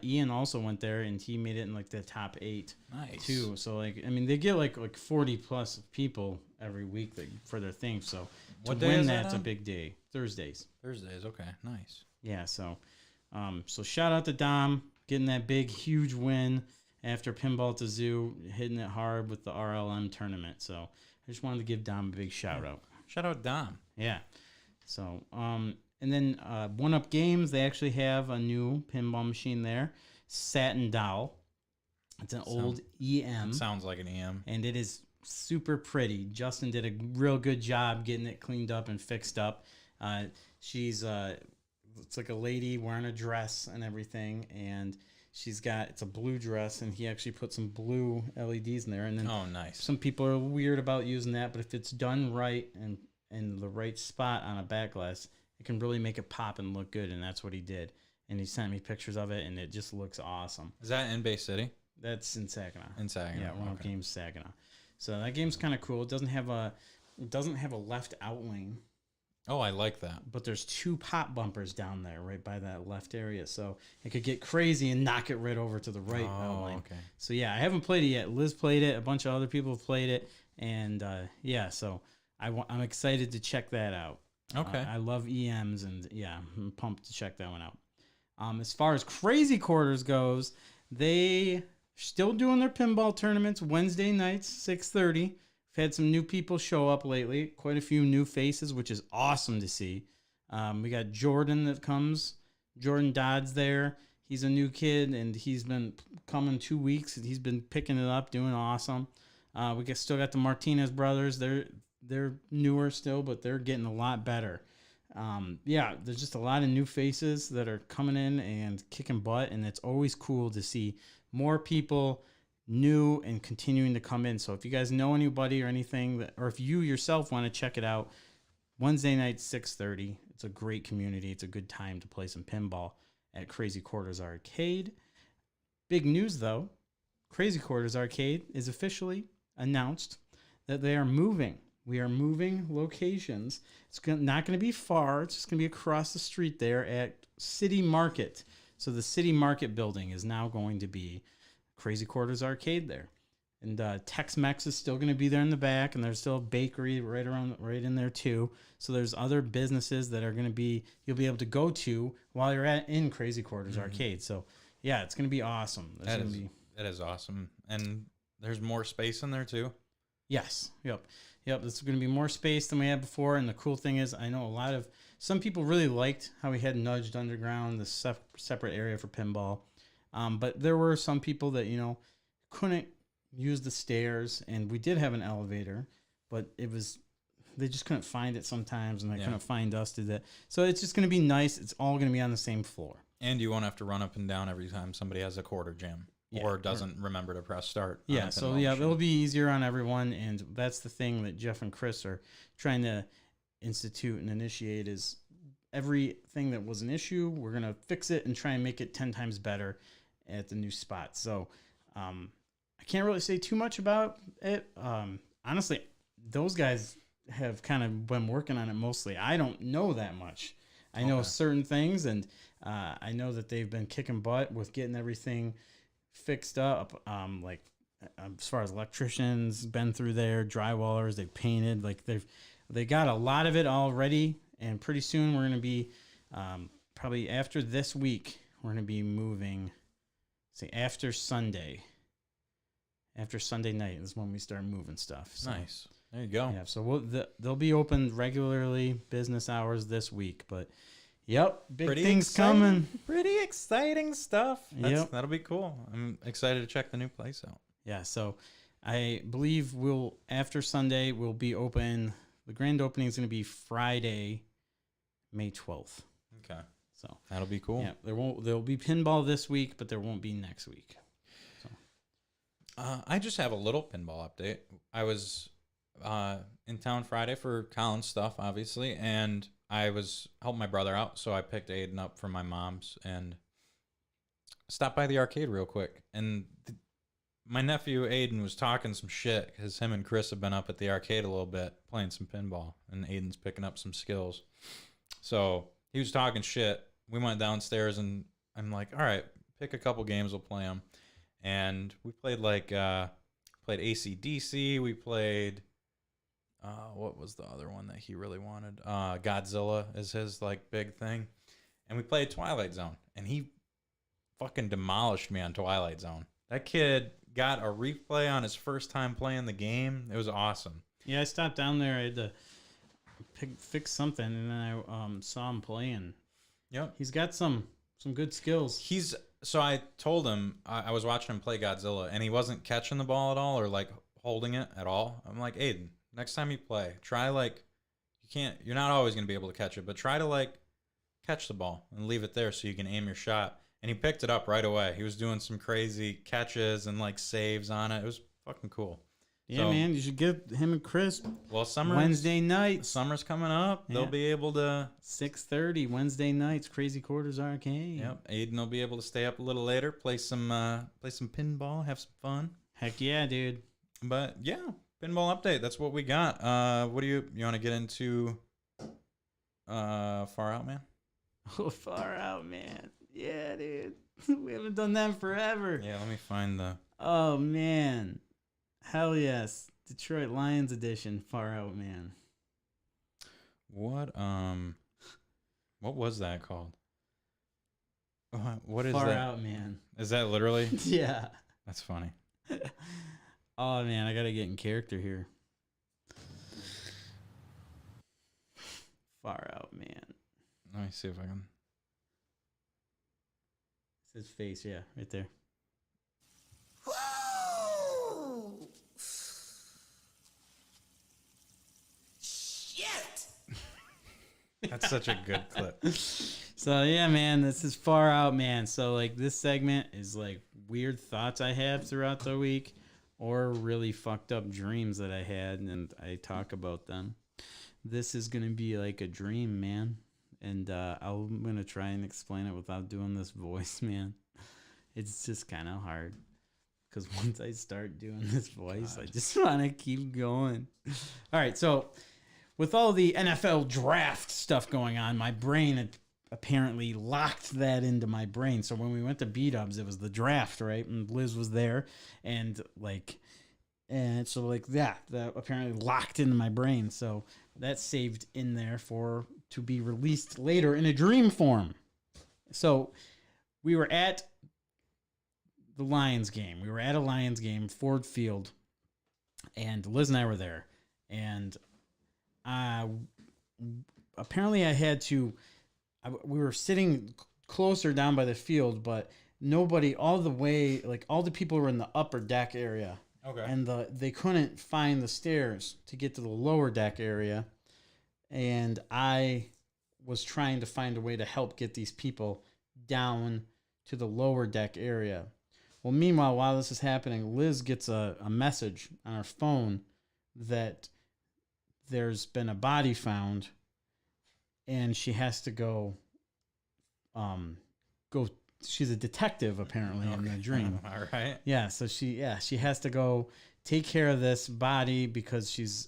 Ian also went there, and he made it in like the top 8 too. So like, I mean, they get like 40 plus people every week for their thing. So to win that's a big day. Thursdays, okay, nice. Yeah. So, so shout out to Dom getting that big, huge win after Pinball at the Zoo, hitting it hard with the RLM tournament. So I just wanted to give Dom a big shout out. Shout out Dom. Yeah. So, and then One Up Games, they actually have a new pinball machine there, Satin Doll. It's an old EM. Sounds like an EM. And it is super pretty. Justin did a real good job getting it cleaned up and fixed up. She's it's like a lady wearing a dress and everything, and it's a blue dress, and he actually put some blue LEDs in there. And then nice. Some people are weird about using that, but if it's done right and in the right spot on a back glass, it can really make it pop and look good, and that's what he did. And he sent me pictures of it, and it just looks awesome. Is that in Bay City? That's in Saginaw. Yeah, One Up Games Saginaw. So that game's kind of cool. It doesn't have a left out lane. Oh, I like that. But there's 2 pop bumpers down there right by that left area. So it could get crazy and knock it right over to the right out lane. Okay. So yeah, I haven't played it yet. Liz played it. A bunch of other people have played it. And so I'm excited to check that out. Okay. I love EMs, and yeah, I'm pumped to check that one out. As far as Crazy Quarters goes, they still doing their pinball tournaments Wednesday nights, 6:30. We've had some new people show up lately, quite a few new faces, which is awesome to see. We got Jordan that comes. Jordan Dodd's there. He's a new kid, and he's been coming 2 weeks. And he's been picking it up, doing awesome. We still got the Martinez brothers. They're newer still, but they're getting a lot better. There's just a lot of new faces that are coming in and kicking butt, and it's always cool to see more people new and continuing to come in. So if you guys know anybody or anything, or if you yourself want to check it out, Wednesday night, 6:30. It's a great community. It's a good time to play some pinball at Crazy Quarters Arcade. Big news, though. Crazy Quarters Arcade is officially announced that they are moving. We are moving locations. It's not going to be far. It's just going to be across the street there at City Market. So the City Market building is now going to be Crazy Quarters Arcade there. And Tex-Mex is still going to be there in the back, and there's still a bakery right in there too. So there's other businesses that are going to be, you'll be able to go to while you're in Crazy Quarters Arcade. So yeah, it's going to be awesome. That is awesome. And there's more space in there too. Yes. Yep. This is going to be more space than we had before. And the cool thing is, I know some people really liked how we had nudged underground, the separate area for pinball. But there were some people that, couldn't use the stairs, and we did have an elevator, but they just couldn't find it sometimes, and they couldn't find us to that. So it's just going to be nice. It's all going to be on the same floor. And you won't have to run up and down every time somebody has a quarter jam or doesn't remember to press start. Yeah, so it'll be easier on everyone, and that's the thing that Jeff and Chris are trying to institute and initiate is everything that was an issue, we're going to fix it and try and make it 10 times better at the new spot. So I can't really say too much about it. Honestly, those guys have kind of been working on it mostly. I don't know that much. I know certain things, and I know that they've been kicking butt with getting everything fixed up. Like as far as electricians, been through there, drywallers, they painted. Like they got a lot of it already, and pretty soon we're going to be probably after this week we're going to be moving. Say after Sunday night is when we start moving stuff. So, nice. There you go. Yeah, so they'll be open regularly business hours this week, but big things coming. Pretty exciting stuff. That'll be cool. I'm excited to check the new place out. Yeah, so I believe after Sunday we'll be open. The grand opening is going to be Friday, May 12th. Okay. So that'll be cool. Yeah, there'll be pinball this week, but there won't be next week. So I just have a little pinball update. I was in town Friday for Colin's stuff, obviously, and I was helping my brother out, so I picked Aiden up from my mom's and stopped by the arcade real quick. And my nephew Aiden was talking some shit because him and Chris have been up at the arcade a little bit playing some pinball, and Aiden's picking up some skills. So he was talking shit. We went downstairs, and I'm like, all right, pick a couple games, we'll play them. And we played played AC/DC. We played, what was the other one that he really wanted? Godzilla is his big thing. And we played Twilight Zone, and he fucking demolished me on Twilight Zone. That kid got a replay on his first time playing the game. It was awesome. Yeah, I stopped down there. I had to fix something, and then I saw him playing. Yep. He's got some good skills. So I told him, I was watching him play Godzilla, and he wasn't catching the ball at all or holding it at all. I'm like, Aiden, next time you play, try you're not always going to be able to catch it, but try to catch the ball and leave it there so you can aim your shot. And he picked it up right away. He was doing some crazy catches and saves on it. It was fucking cool. Yeah, so, man, you should get him and Chris. Well, Wednesday nights. Summer's coming up. Yeah. They'll be able to 6:30 Wednesday nights, Crazy Quarters Arcade. Yep. Aiden will be able to stay up a little later, play some pinball, have some fun. Heck yeah, dude. But yeah, pinball update. That's what we got. What do you want to get into? Far Out Man. Oh, Far Out Man. Yeah, dude. We haven't done that in forever. Yeah, let me find the. Oh man. Hell yes. Detroit Lions edition, Far Out Man. What was that called? What is Far that? Out Man. Is that literally? Yeah. That's funny. Oh man, I gotta get in character here. Far Out Man. Let me see if I can. It's his face, yeah, right there. That's such a good clip. So yeah, man, this is Far Out Man. So this segment is weird thoughts I have throughout the week or really fucked up dreams that I had, and I talk about them. This is going to be a dream, man. And I'm going to try and explain it without doing this voice, man. It's just kind of hard. Because once I start doing this voice, I just want to keep going. All right, so with all the NFL draft stuff going on, my brain had apparently locked that into my brain. So when we went to B-Dubs, it was the draft, right? And Liz was there. And so that apparently locked into my brain. So that's saved in there to be released later in a dream form. So we were at the Lions game. We were at a Lions game, Ford Field. and Liz and I were there, and apparently I had to. We were sitting closer down by the field, but nobody all the way. Like all the people were in the upper deck area. Okay. And they couldn't find the stairs to get to the lower deck area. And I was trying to find a way to help get these people down to the lower deck area. Well, meanwhile, while this is happening, Liz gets a message on her phone that there's been a body found and she has to go. She's a detective apparently in the dream. All right. Yeah, so she has to go take care of this body because she's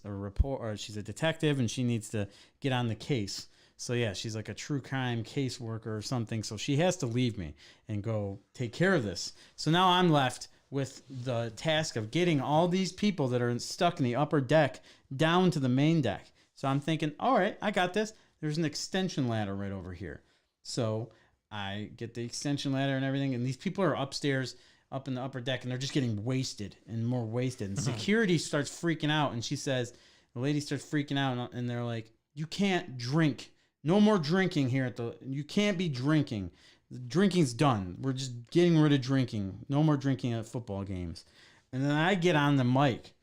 she's a detective and she needs to get on the case. So yeah, she's like a true crime caseworker or something. So she has to leave me and go take care of this. So now I'm left with the task of getting all these people that are stuck in the upper deck down to the main deck. So I'm thinking, all right, I got this. There's an extension ladder right over here. So I get the extension ladder and everything, and these people are upstairs, up in the upper deck, and they're just getting wasted and more wasted. And security starts freaking out, and the lady starts freaking out, and they're like, "You can't drink. No more drinking here you can't be drinking. The drinking's done. We're just getting rid of drinking. No more drinking at football games." And then I get on the mic.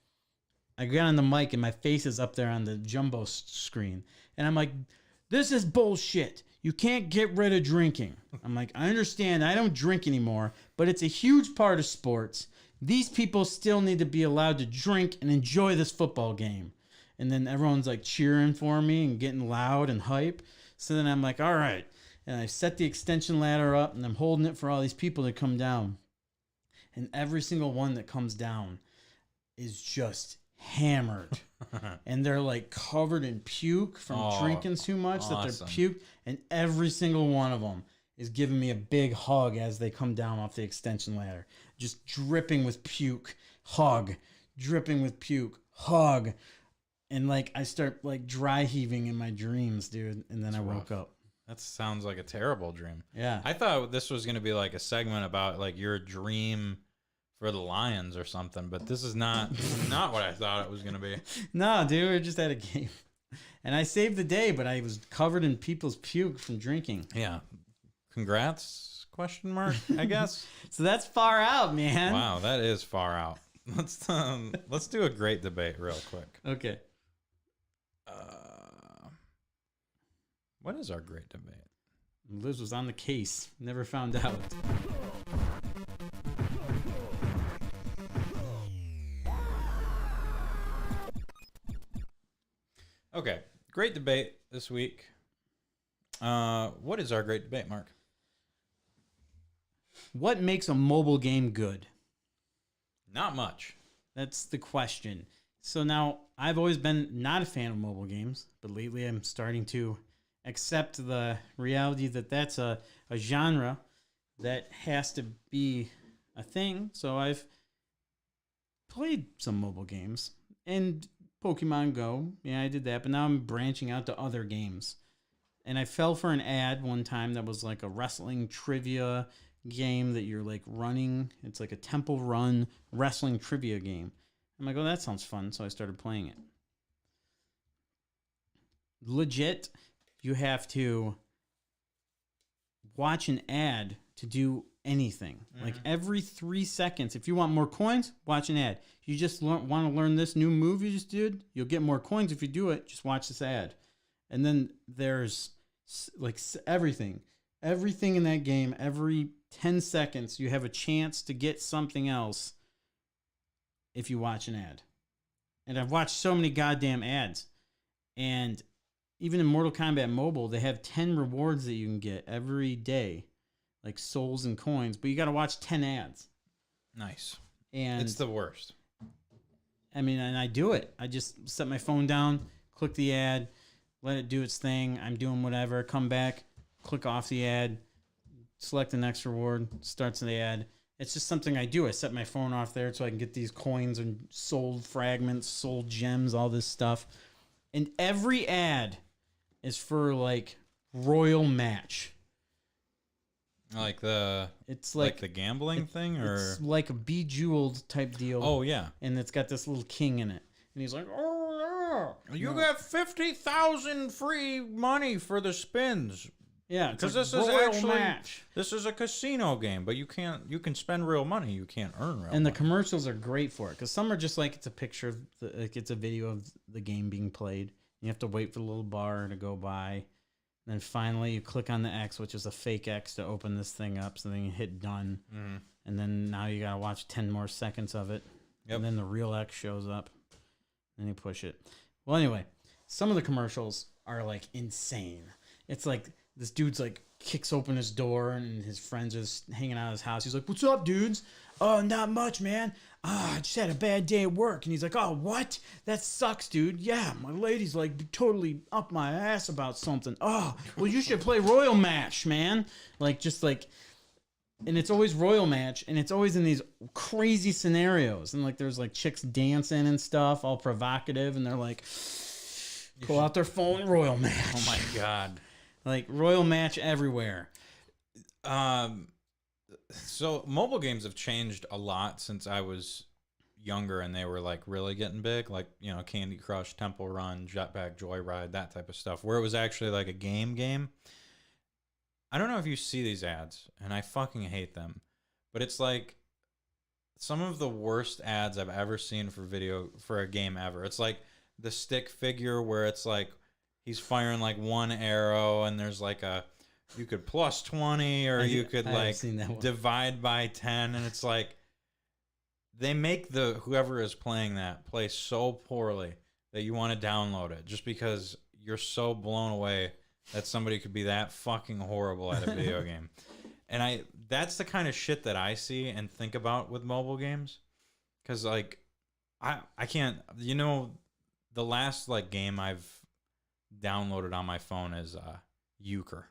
And my face is up there on the jumbo screen, and I'm like, "This is bullshit. You can't get rid of drinking." I'm like, "I understand. I don't drink anymore, but it's a huge part of sports. These people still need to be allowed to drink and enjoy this football game." And then everyone's like cheering for me and getting loud and hype. So then I'm like, all right. And I set the extension ladder up and I'm holding it for all these people to come down. And every single one that comes down is just hammered. And they're like covered in puke from drinking too much that they're puked. And every single one of them is giving me a big hug as they come down off the extension ladder. Just dripping with puke, hug, dripping with puke, hug. And like I start like dry heaving in my dreams, dude. And then I woke up. That sounds like a terrible dream. Yeah. I thought this was going to be like a segment about like your dream for the Lions or something, but this is not what I thought it was going to be. No, dude, we just had a game. And I saved the day, but I was covered in people's puke from drinking. Yeah. Congrats, question mark, I guess. So that's far out, man. Wow, that is far out. Let's do a great debate real quick. Okay. What is our great debate? Liz was on the case. Never found out. Okay, great debate this week. What is our great debate, Mark? What makes a mobile game good? Not much. That's the question. So now, I've always been not a fan of mobile games, but lately I'm starting to accept the reality that that's a genre that has to be a thing. So I've played some mobile games. And Pokemon Go, yeah, I did that. But now I'm branching out to other games. And I fell for an ad one time that was like a wrestling trivia game that you're like running. It's like a temple run wrestling trivia game. I'm like, oh, that sounds fun. So I started playing it. Legit, you have to watch an ad to do anything. Mm-hmm. Like every 3 seconds. If you want more coins, watch an ad. You just want to learn this new move you just did, you'll get more coins if you do it. Just watch this ad. And then there's like everything. Everything in that game, every 10 seconds, you have a chance to get something else if you watch an ad. And I've watched so many goddamn ads. And even in Mortal Kombat Mobile, they have 10 rewards that you can get every day, like souls and coins, but you got to watch 10 ads. Nice. And it's the worst. I mean, and I do it. I just set my phone down, click the ad, let it do its thing. I'm doing whatever, come back, click off the ad, select the next reward, starts the ad. It's just something I do. I set my phone off there so I can get these coins and sold fragments, sold gems, all this stuff. And every ad is for like Royal Match. Like the It's like the gambling thing, or it's like a Bejeweled type deal. oh yeah, And it's got this little king in it, and he's like, "Oh yeah, you get 50,000 free money for the spins yeah." It's because like this is royal actually match. this is a casino game, but you can spend real money, you can't earn real And the money. commercials are great for it because some are just like it's a picture of like it's a video of the game being played. You have to wait for the little bar to go by. Then finally, you click on the X, which is a fake X, to open this thing up. So then you hit done, and then now you gotta watch 10 more seconds of it, and then the real X shows up. Then you push it. Well, anyway, some of the commercials are like insane. It's like this dude's like kicks open his door, and his friends are just hanging out of his house. He's like, "What's up, dudes?" "Oh, not much, man. I just had a bad day at work." And he's like, "Oh, what? That sucks, dude. Yeah, my lady's like totally up my ass about something. Oh, well, you should play Royal Match, man." Like, just like, and it's always Royal Match, and it's always in these crazy scenarios. And like, there's like chicks dancing and stuff, all provocative, and they're like, pull out their phone, Royal Match. Oh my god. Like, Royal Match everywhere. So mobile games have changed a lot since I was younger, and they were like really getting big, like, you know, Candy Crush, Temple Run, Jetpack Joyride, that type of stuff, where it was actually like a game. I don't know if you see these ads, and I fucking hate them, but it's like some of the worst ads I've ever seen for a game ever. It's like the stick figure where it's like he's firing like one arrow, and there's like you could plus 20, or you could like divide by 10, and it's like they make whoever is playing that play so poorly that you want to download it just because you're so blown away that somebody could be that fucking horrible at a video game. And that's the kind of shit that I see and think about with mobile games, because like I can't, you know, the last like game I've downloaded on my phone is Euchre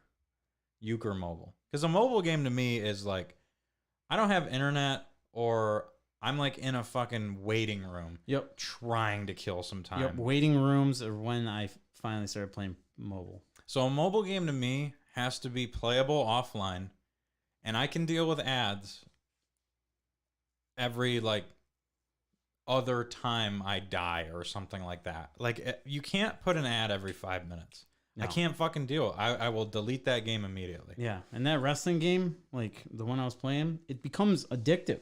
Mobile. Because a mobile game to me is like, I don't have internet, or I'm like in a fucking waiting room. Yep. Trying to kill some time. Yep. Waiting rooms are when I finally started playing mobile. So a mobile game to me has to be playable offline, and I can deal with ads every like other time I die or something like that. Like, you can't put an ad every 5 minutes. No. I can't fucking deal. I will delete that game immediately. Yeah, and that wrestling game, like the one I was playing, it becomes addictive.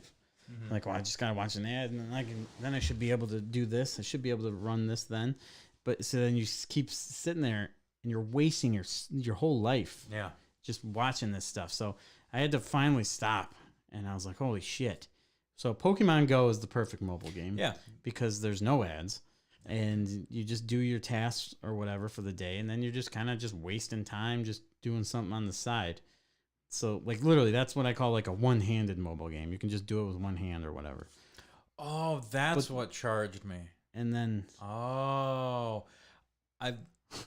Mm-hmm. Like, well, I just gotta watch an ad, and then I should be able to do this. I should be able to run this then. But so then you keep sitting there, and you're wasting your whole life. Yeah, just watching this stuff. So I had to finally stop, and I was like, holy shit. So Pokemon Go is the perfect mobile game. Yeah, because there's no ads. And you just do your tasks or whatever for the day, and then you're just kind of just wasting time just doing something on the side. So, like, literally, that's what I call like a one-handed mobile game. You can just do it with one hand or whatever. Oh, that's what charged me. And then... Oh.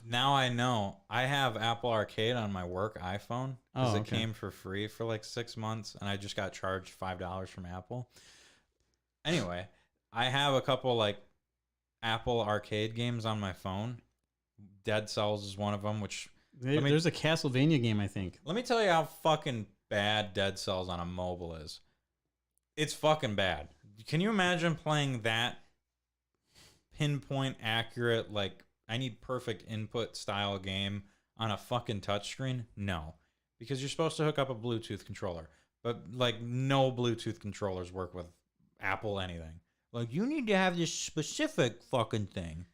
Now I know. I have Apple Arcade on my work iPhone because it came for free for like 6 months, and I just got charged $5 from Apple. Anyway, I have a couple like Apple Arcade games on my phone. Dead Cells is one of them, which... There's a Castlevania game, I think. Let me tell you how fucking bad Dead Cells on a mobile is. It's fucking bad. Can you imagine playing that pinpoint accurate, like, I need perfect input style game on a fucking touchscreen? No. Because you're supposed to hook up a Bluetooth controller. But, like, no Bluetooth controllers work with Apple anything. Like, you need to have this specific fucking thing.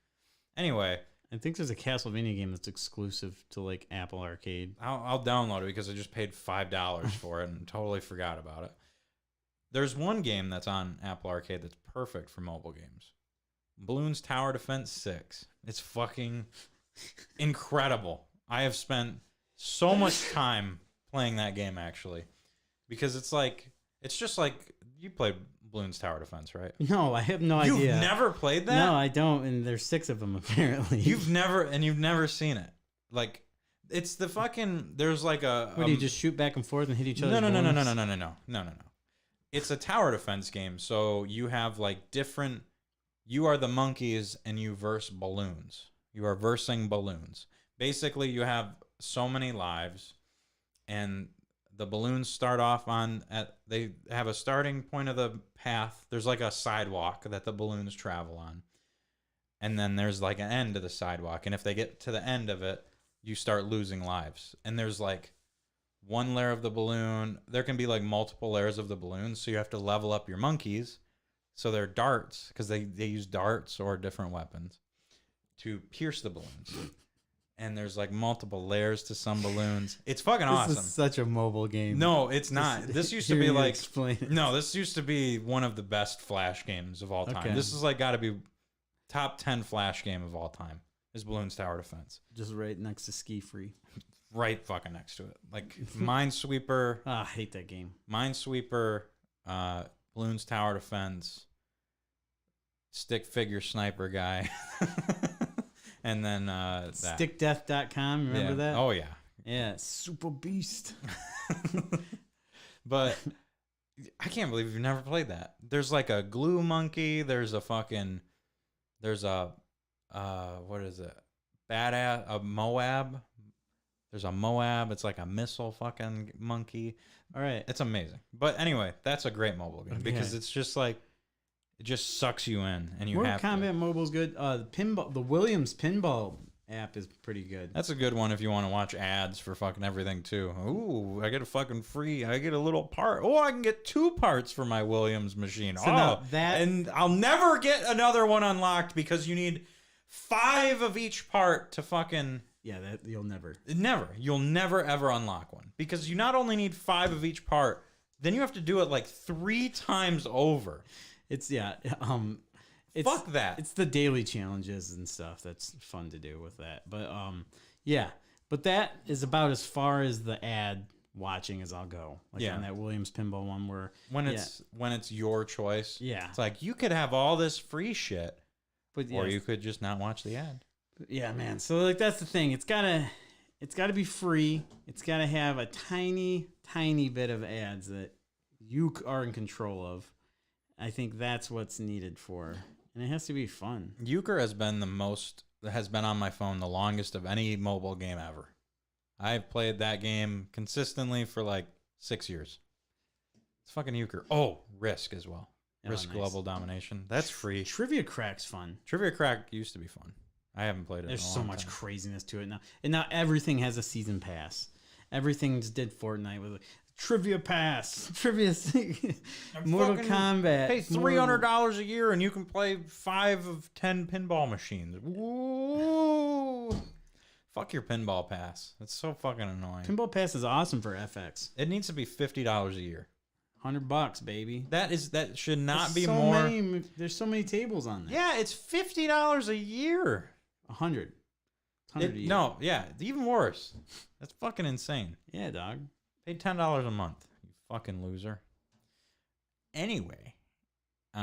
Anyway. I think there's a Castlevania game that's exclusive to, like, Apple Arcade. I'll download it because I just paid $5 for it and totally forgot about it. There's one game that's on Apple Arcade that's perfect for mobile games. Bloons Tower Defense 6. It's fucking incredible. I have spent so much time playing that game, actually. Because it's just like, you played Bloons Tower Defense, right? No, I have no idea. You've never played that? No, I don't, and there's 6 of them apparently. You've never seen it. Like, it's the fucking, there's like a... What, do you just shoot back and forth and hit each other? No. It's a tower defense game, so you have like different... You are the monkeys and you verse balloons. You are versing balloons. Basically, you have so many lives, and the balloons start off they have a starting point of the path. There's like a sidewalk that the balloons travel on. And then there's like an end to the sidewalk. And if they get to the end of it, you start losing lives. And there's like one layer of the balloon. There can be like multiple layers of the balloons. So you have to level up your monkeys. So they're darts, because they use darts or different weapons to pierce the balloons. And there's like multiple layers to some balloons. It's fucking awesome. This is such a mobile game. No, it's not. This used to be like explain it. no. This used to be one of the best Flash games of all time. Okay. This is like got to be top 10 Flash game of all time. Is Balloons Tower Defense Just right next to Ski Free. right fucking next to it? Like Minesweeper, I hate that game. Minesweeper, Balloons Tower Defense, Stick Figure Sniper Guy. And then Stickdeath.com, remember that? Oh, yeah. Yeah, Super Beast. But I can't believe you've never played that. There's like a glue monkey. There's a what is it? A Moab. There's a Moab. It's like a missile fucking monkey. All right. It's amazing. But anyway, that's a great mobile game because it's just like, it just sucks you in, and you Mortal have Kombat to. Mobile's good. The Williams Pinball app is pretty good. That's a good one if you want to watch ads for fucking everything too. Ooh, I get a fucking free. I get a little part. Oh, I can get 2 parts for my Williams machine. So now that, and I'll never get another one unlocked because you need 5 of each part to fucking. Yeah, that you'll never ever unlock one because you not only need 5 of each part, then you have to do it like 3 times over. It's Fuck that. It's the daily challenges and stuff that's fun to do with that. But but that is about as far as the ad watching as I'll go. Like on that Williams Pinball one where when it's your choice. Yeah. It's like you could have all this free shit, but or you could just not watch the ad. Yeah, man. So like that's the thing. It's gotta be free. It's gotta have a tiny bit of ads that you are in control of. I think that's what's needed for, and it has to be fun. Euchre has been on my phone the longest of any mobile game ever. I've played that game consistently for like 6 years. It's fucking Euchre. Oh, Risk as well. Risk nice. Global Domination. That's free. Trivia Crack's fun. Trivia Crack used to be fun. I haven't played it. There's in a so long much time. craziness to it now, and now everything has a season pass. Everything just did Fortnite with Trivia Pass, Mortal Kombat. Pay $300 a year and you can play 5 of 10 pinball machines. Woo! Fuck your pinball pass. It's so fucking annoying. Pinball Pass is awesome for FX. It needs to be $50 a year. $100, baby. That should not There's be so more. There's so many tables on there. Yeah, it's $50 a year. 100. 100 a year. No, yeah, even worse. That's fucking insane. Yeah, dog. Pay $10 a month, you fucking loser. Anyway, you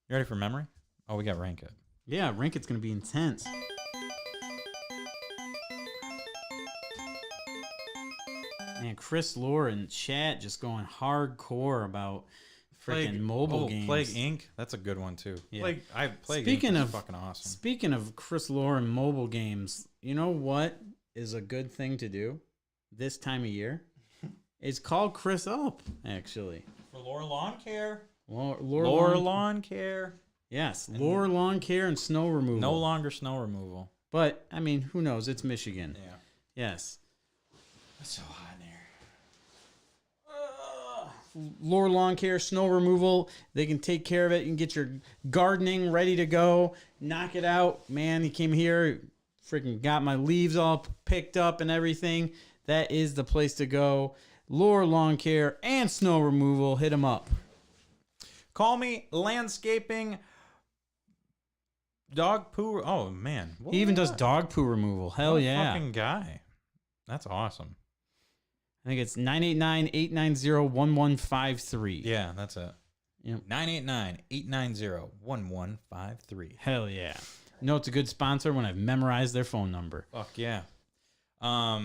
ready for memory? Oh, we got Rank It. Yeah, Rank It's gonna be intense. Man, Chris Lore in chat just going hardcore about freaking mobile games. Plague Inc. That's a good one too. Yeah. Plague Speaking Inc. of is fucking awesome. Speaking of Chris Lore and mobile games, you know what is a good thing to do this time of year? It's called Chris Up, actually. For Lore Lawn Care. Lore Lawn Care. Yes, Lore Lawn Care and snow removal. No longer snow removal. But I mean, who knows? It's Michigan. Yeah. Yes. It's so hot in here. Lore Lawn Care, snow removal. They can take care of it. You can get your gardening ready to go. Knock it out. Man, he came here, freaking got my leaves all picked up and everything. That is the place to go. Lore Lawn Care and snow removal. Hit them up. Call me landscaping dog poo. Oh, man. He even does dog poo removal. Hell What a yeah. fucking guy. That's awesome. I think it's 989-890-1153. Yeah, that's it. Yep. 989-890-1153. Hell yeah. You know it's a good sponsor when I've memorized their phone number. Fuck yeah. All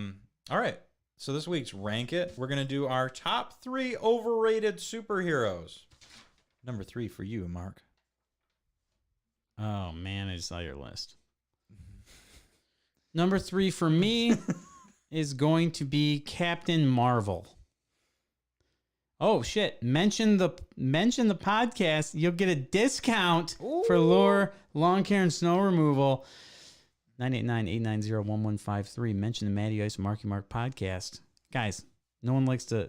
right. So this week's Rank It, we're going to do our top 3 overrated superheroes. Number 3 for you, Mark. Oh, man, I just saw your list. Number 3 for me, is going to be Captain Marvel. Oh shit! Mention the podcast. You'll get a discount for lure, lawn care, and snow removal. 989-890-1153. Mention the Matty Ice Marky Mark podcast, guys. No one likes to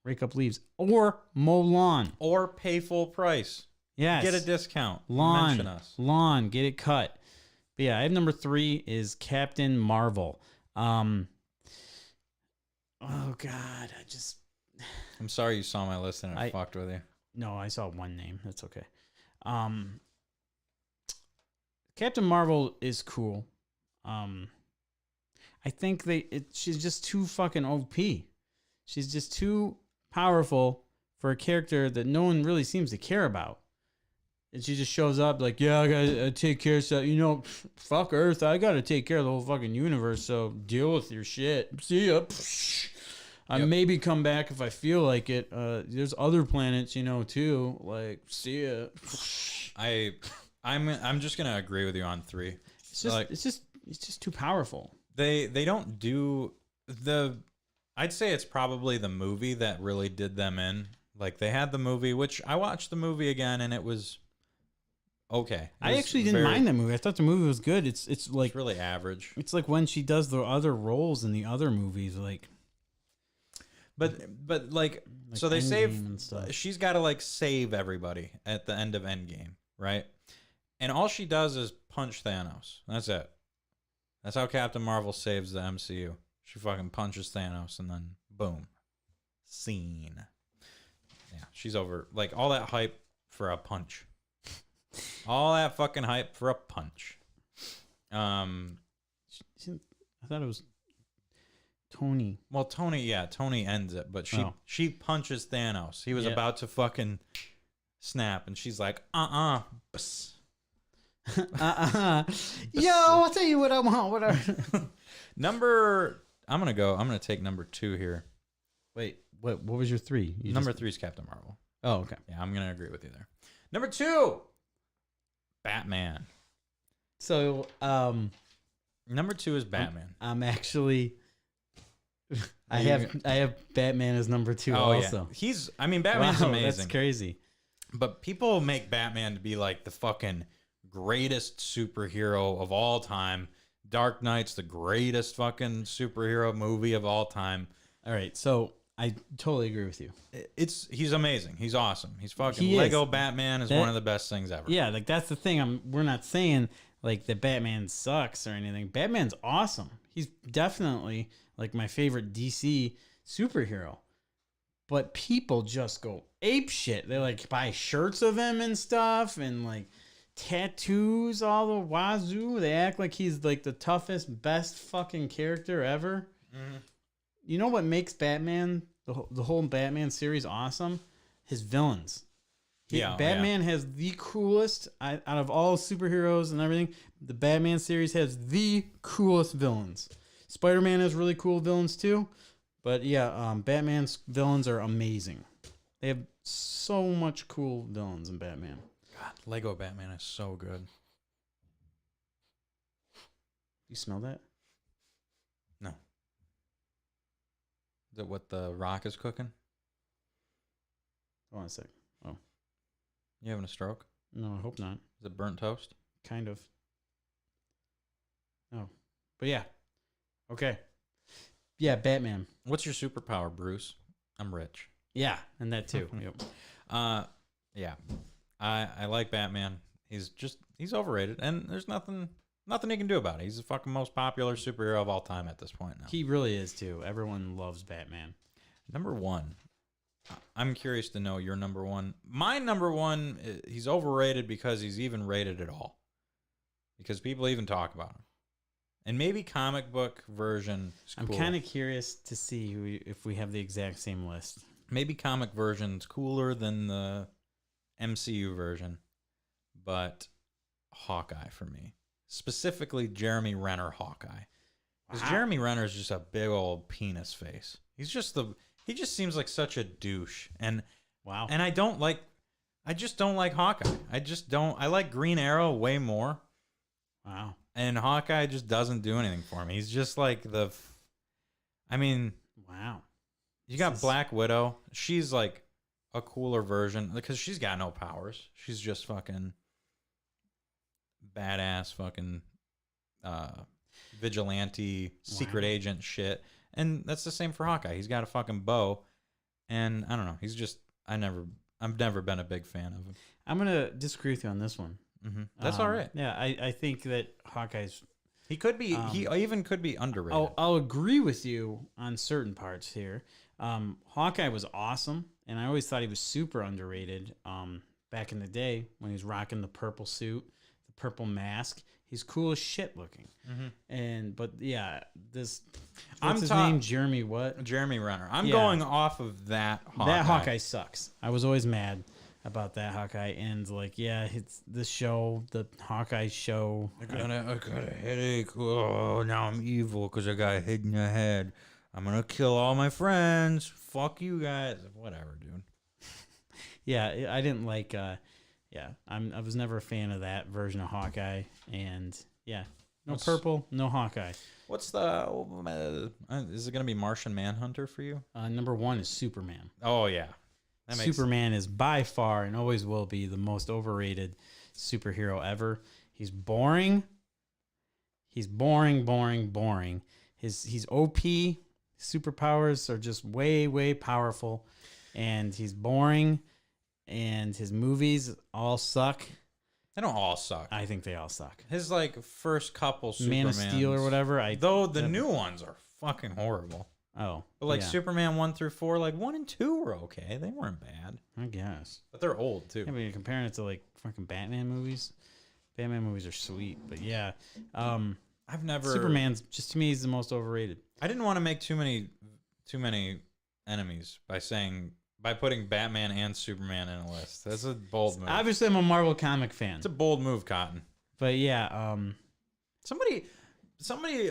rake up leaves or mow lawn Or pay full price. Yes, Get a discount. lawn, Mention us. get it cut. But yeah, I have number 3 is Captain Marvel. Oh God, I'm sorry you saw my list and I I- fucked with you. no, I saw one name. That's okay. Captain Marvel is cool. I think she's just too fucking OP. She's just too powerful for a character that no one really seems to care about. And she just shows up like, yeah, I gotta take care of stuff. Fuck Earth. I gotta take care of the whole fucking universe. So deal with your shit. See ya. I maybe come back if I feel like it. There's other planets, too. Like, see ya. I'm just gonna agree with you on 3. It's just too powerful. They don't do I'd say it's probably the movie that really did them in. Like they had the movie, which I watched the movie again and it was okay. I actually didn't mind that movie. I thought the movie was good. It's like It's really average. it's like when she does the other roles in the other movies, like. But like so they she's got to like save everybody at the end of Endgame, right? And all she does is punch Thanos. That's it. That's how Captain Marvel saves the MCU. She fucking punches Thanos and then boom. Scene. Yeah, she's over. Like all that hype for a punch. All that fucking hype for a punch. I thought it was Tony. Well, Tony ends it, but she punches Thanos. He was about to fucking snap, and she's like, Bss. Yo, I'll tell you what I want. Whatever. I'm gonna take number 2 here. Wait, what was your 3? Number 3 is Captain Marvel. Oh, okay. Yeah, I'm gonna agree with you there. Number 2, Batman. So, Number 2 is Batman. I'm actually. I have Batman as number 2 also. Yeah. Batman's amazing. That's crazy. But people make Batman to be like the fucking greatest superhero of all time. Dark Knight's the greatest fucking superhero movie of all time. All right, so I totally agree with you. He's amazing. He's awesome. He's fucking He Lego is. Batman is one of the best things ever. Yeah, like that's the thing. We're not saying like that Batman sucks or anything. Batman's awesome. He's definitely like my favorite DC superhero. But people just go ape shit. They like buy shirts of him and stuff and like tattoos all the wazoo. They act like he's like the toughest, best fucking character ever. Mm-hmm. You know what makes Batman, the whole Batman series awesome? His villains. Batman has the coolest, out of all superheroes and everything, the Batman series has the coolest villains. Spider-Man has really cool villains too. But yeah, Batman's villains are amazing. They have so much cool villains in Batman. God, Lego Batman is so good. You smell that? No. Is that what the Rock is cooking? Hold on a sec. Oh. You having a stroke? No, I hope not. Is it burnt toast? Kind of. Oh. But yeah. Okay. Yeah, Batman. What's your superpower, Bruce? I'm rich. Yeah, and that too. Yep. Yeah. I like Batman. He's overrated, and there's nothing he can do about it. He's the fucking most popular superhero of all time at this point now. He really is too. Everyone loves Batman. Number 1. I'm curious to know your number 1. My number 1, he's overrated because he's even rated at all. Because people even talk about him. And maybe comic book version is cool. I'm kind of curious to see if we have the exact same list. Maybe comic version's cooler than the MCU version. But Hawkeye for me. Specifically Jeremy Renner Hawkeye. Because Jeremy Renner is just a big old penis face. He just seems like such a douche. And wow. And I just don't like Hawkeye. I like Green Arrow way more. Wow. And Hawkeye just doesn't do anything for me. He's just like I mean, Wow. you got Black Widow. She's like a cooler version because she's got no powers. She's just fucking badass fucking vigilante secret agent shit. And that's the same for Hawkeye. He's got a fucking bow. And I don't know. He's just I've never been a big fan of him. I'm gonna disagree with you on this one. Mm-hmm. That's all right. Yeah, I think that Hawkeye's. He could be. He even could be underrated. I'll agree with you on certain parts here. Hawkeye was awesome, and I always thought he was super underrated. Back in the day when he was rocking the purple suit, the purple mask, he's cool as shit looking. Mm-hmm. But yeah, this what's his name? Jeremy what? Jeremy Renner. I'm going off of that Hawkeye. That Hawkeye sucks. I was always mad about that Hawkeye, and like, yeah, it's the show, the Hawkeye show. I got a headache. Oh, now I'm evil because I got hit in the head. I'm gonna kill all my friends. Fuck you guys. Whatever, dude. Yeah, I didn't like. I was never a fan of that version of Hawkeye, and yeah, no purple, no Hawkeye. What's the? Is it gonna be Martian Manhunter for you? Number one is Superman. Oh yeah. Superman is by far and always will be the most overrated superhero ever. He's boring. He's boring. He's OP. Superpowers are just way powerful, and he's boring. And his movies all suck. They don't all suck. I think they all suck. His like first couple Superman Man of Steel or whatever. Though the new ones are fucking horrible. Oh, but like Superman 1 through 4, like 1 and 2 were okay. They weren't bad. I guess. But they're old too. Yeah, but you're comparing it to like fucking Batman movies. Batman movies are sweet, but yeah, I've never. Superman's just to me is the most overrated. I didn't want to make too many enemies by putting Batman and Superman in a list. That's a bold move. Obviously, I'm a Marvel comic fan. It's a bold move, Cotton. But yeah, somebody,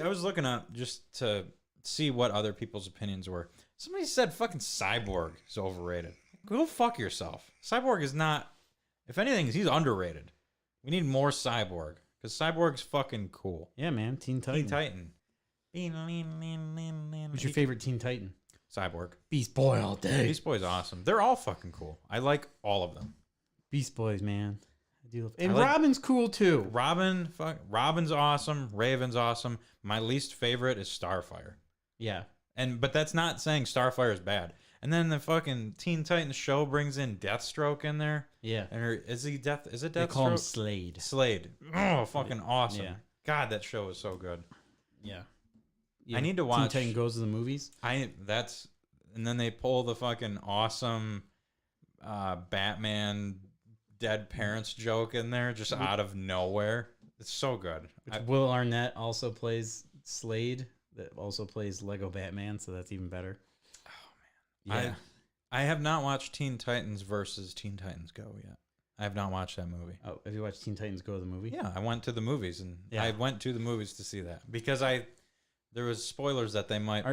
I was looking up just to see what other people's opinions were. Somebody said fucking Cyborg is overrated. Go fuck yourself. Cyborg is not. If anything, he's underrated. We need more Cyborg because Cyborg's fucking cool. Yeah, man. Teen Titan. What's your favorite Teen Titan? Cyborg. Beast Boy all day. Beast Boy's awesome. They're all fucking cool. I like all of them. Beast Boys, man. I do love. And Robin's cool too. Robin's awesome. Raven's awesome. My least favorite is Starfire. Yeah. But that's not saying Starfire is bad. And then the fucking Teen Titans show brings in Deathstroke in there. Yeah. And is it Deathstroke? They call him Slade. Slade. Oh, fucking awesome. Yeah. God, that show is so good. Yeah. I need to watch. Teen Titan Goes to the movies. And then they pull the fucking awesome Batman dead parents joke in there just out of nowhere. It's so good. Will Arnett also plays Slade. That also plays Lego Batman, so that's even better. Oh man. Yeah. I have not watched Teen Titans versus Teen Titans Go yet. I have not watched that movie. Oh, have you watched Teen Titans Go to the movie? Yeah, I went to the movies I went to the movies to see that because there was spoilers that they might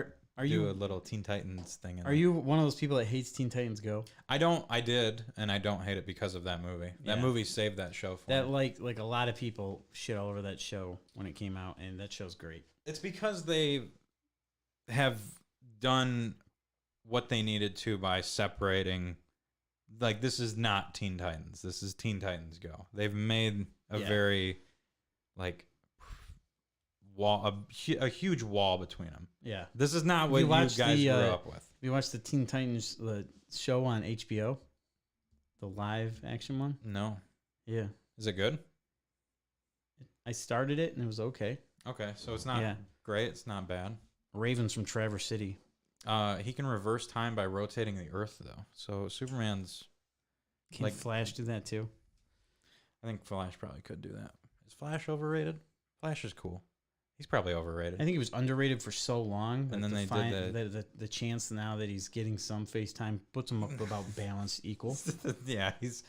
do a little Teen Titans thing. Are you one of those people that hates Teen Titans Go? I did, and I don't hate it because of that movie. That movie saved that show for me. Like a lot of people shit all over that show when it came out, and that show's great. It's because they have done what they needed to by separating. Like, this is not Teen Titans. This is Teen Titans Go. They've made a very, like, wall, a huge wall between them. Yeah. This is not what you guys grew up with. You watched the Teen Titans show on HBO? The live action one? No. Yeah. Is it good? I started it, and it was okay. Okay, so it's not great. It's not bad. Raven's from Traverse City. He can reverse time by rotating the Earth, though. So Superman's... Can Flash do that, too? I think Flash probably could do that. Is Flash overrated? Flash is cool. He's probably overrated. I think he was underrated for so long. And then they did the chance now that he's getting some FaceTime puts him up about balance equal. Yeah, he's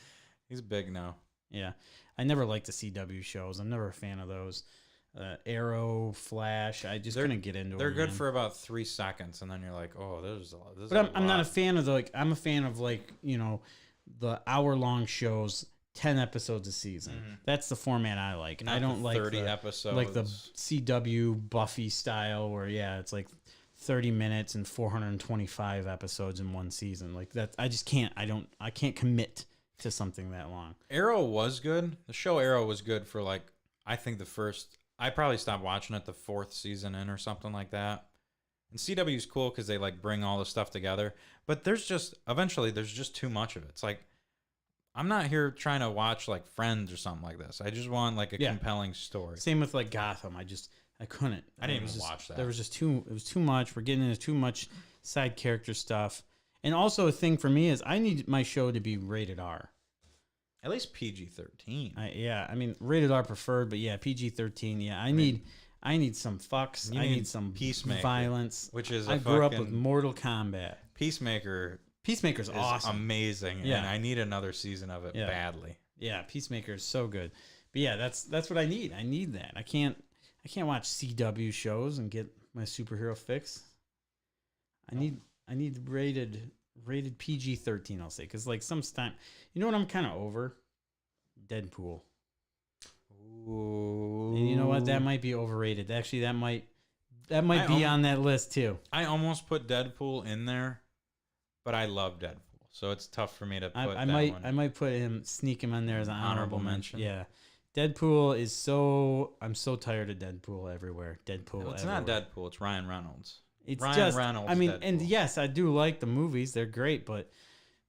big now. Yeah. I never liked the CW shows. I'm never a fan of those. Arrow, Flash, I just couldn't get into them. They're good for about 3 seconds, and then you're like, oh, there's a lot. But I'm not a fan of I'm a fan of the hour-long shows 10 episodes a season. That's the format I like. Not I don't the like 30 the, episodes. like the CW Buffy style where it's like 30 minutes and 425 episodes in one season. Like that, I just can't. I can't commit to something that long. Arrow was good. The show Arrow was good for like, I think I probably stopped watching it the 4th season in or something like that. And CW's cool because they like bring all the stuff together. But eventually there's just too much of it. It's like, I'm not here trying to watch like Friends or something like this. I just want like a compelling story. Same with like Gotham. I couldn't. I didn't even watch that. There was just it was too much. We're getting into too much side character stuff. And also a thing for me is I need my show to be rated R. At least PG-13. I mean, rated R preferred, but PG-13. Yeah, I need some fucks. I need some Peacemaker, violence. Which is I grew up with Mortal Kombat. Peacemaker's awesome. Amazing. Yeah. And I need another season of it badly. Yeah, Peacemaker is so good. But yeah, that's what I need. I need that. I can't watch CW shows and get my superhero fix. I need rated PG-13, I'll say, because like sometimes, you know what I'm kind of over? Deadpool. Ooh. And you know what? That might be overrated. Actually, that might be on that list too. I almost put Deadpool in there, but I love Deadpool, so it's tough for me to put. I might sneak him on there as an honorable mention. mention. Yeah, Deadpool is so. I'm so tired of Deadpool everywhere. Deadpool. It's everywhere. not Deadpool. It's Ryan Reynolds. It's Ryan just. Reynolds. I mean, Deadpool. and yes, I do like the movies. They're great, but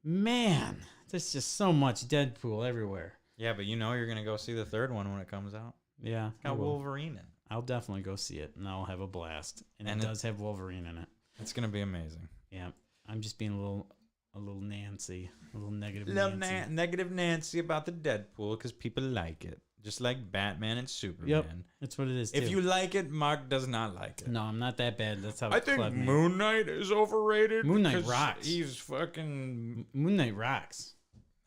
man, there's just so much Deadpool everywhere. Yeah, but you know you're gonna go see the 3rd one when it comes out. Yeah, It's got Wolverine in it. I'll definitely go see it, and I'll have a blast. And it does have Wolverine in it. It's gonna be amazing. Yeah, I'm just being a little Nancy, a little negative Love Nancy. negative Nancy about the Deadpool because people like it, just like Batman and Superman. Yep, that's what it is. If too. you like it, Mark does not like it. No, I'm not that bad. That's how I think Cleb made it. Moon Knight is overrated. Moon Knight because rocks. He's fucking. Moon Knight rocks.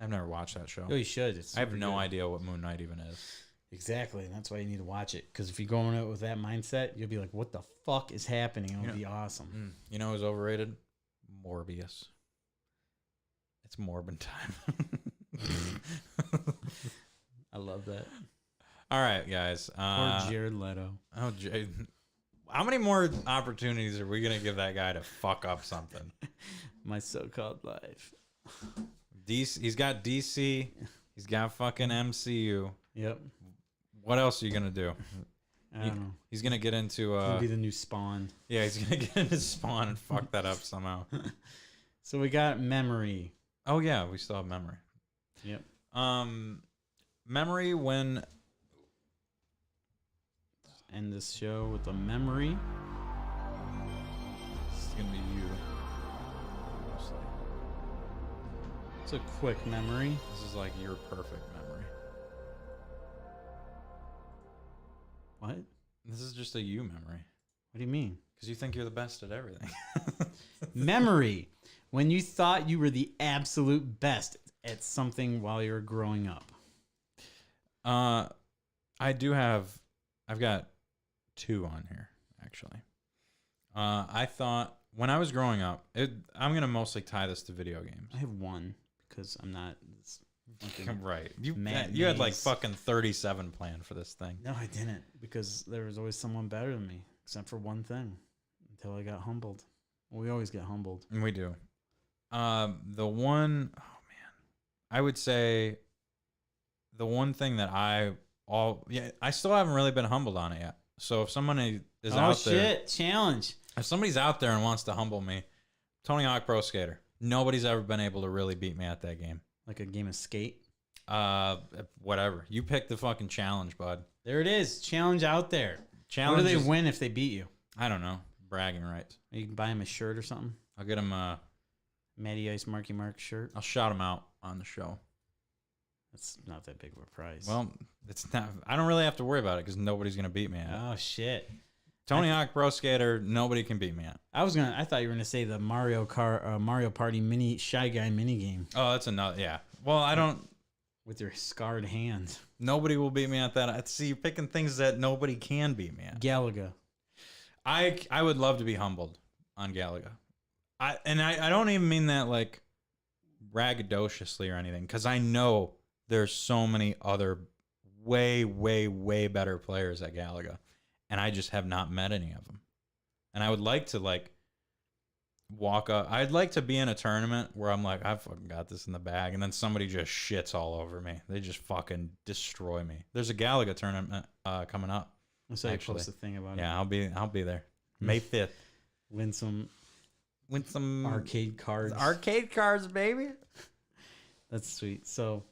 I've never watched that show. Oh, you should. It's I have super no good. idea what Moon Knight even is. Exactly, and that's why you need to watch it. Because if you go in it with that mindset, you'll be like, "What the fuck is happening?" It'll be awesome. You know who's overrated? Morbius. It's Morbin time. I love that. All right, guys. Or Jared Leto. Oh, how many more opportunities are we gonna give that guy to fuck up something? My so-called life. DC. He's got DC. He's got fucking MCU. Yep. What else are you gonna do? I don't know. He's gonna get into. It'll be the new Spawn. Yeah, he's gonna get into Spawn and fuck that up somehow. So we got Memory. Oh yeah, we still have Memory. Yep. Memory when. End this show with a memory. This is gonna be you. Mostly. It's a quick memory. This is like your perfect memory. What? This is just a you memory. What do you mean? Because you think you're the best at everything. Memory. When you thought you were the absolute best at something while you were growing up. I've got 2 on here, actually. I thought when I was growing up, I'm going to mostly tie this to video games. I have one because I'm not. Right. You Mad had like maze. fucking 37 planned for this thing. No, I didn't because there was always someone better than me, except for one thing, until I got humbled. We always get humbled. We do. The one, oh man, I would say the one thing that I still haven't really been humbled on it yet. So if somebody is out there, challenge. if somebody's out there and wants to humble me, Tony Hawk Pro Skater. Nobody's ever been able to really beat me at that game. Like a game of skate. Whatever. You pick the fucking challenge, bud. There it is. Challenge out there. Challenge. What do they win if they beat you? I don't know. Bragging rights. You can buy him a shirt or something. I'll get him. Matty Ice Marky Mark shirt. I'll shout him out on the show. That's not that big of a prize. Well, it's not. I don't really have to worry about it because nobody's gonna beat me at it. Oh shit. Tony Hawk Pro Skater. Nobody can beat me at. I thought you were gonna say the Mario Party mini Shy Guy mini game Oh, that's another. Yeah. Well, I don't. with your scarred hands. Nobody will beat me at that. See, you're picking things that nobody can beat me at. Galaga. I would love to be humbled on Galaga. I don't even mean that like braggadociously or anything, because I know there's so many other way, way, way better players at Galaga, and I just have not met any of them. And I would like to like walk up. I'd like to be in a tournament where I'm like, I fucking got this in the bag, and then somebody just shits all over me. They just fucking destroy me. There's a Galaga tournament coming up. So I post a thing about it. Yeah, I'll be there. May 5th. Win some arcade cards. Arcade cards, baby. That's sweet. So,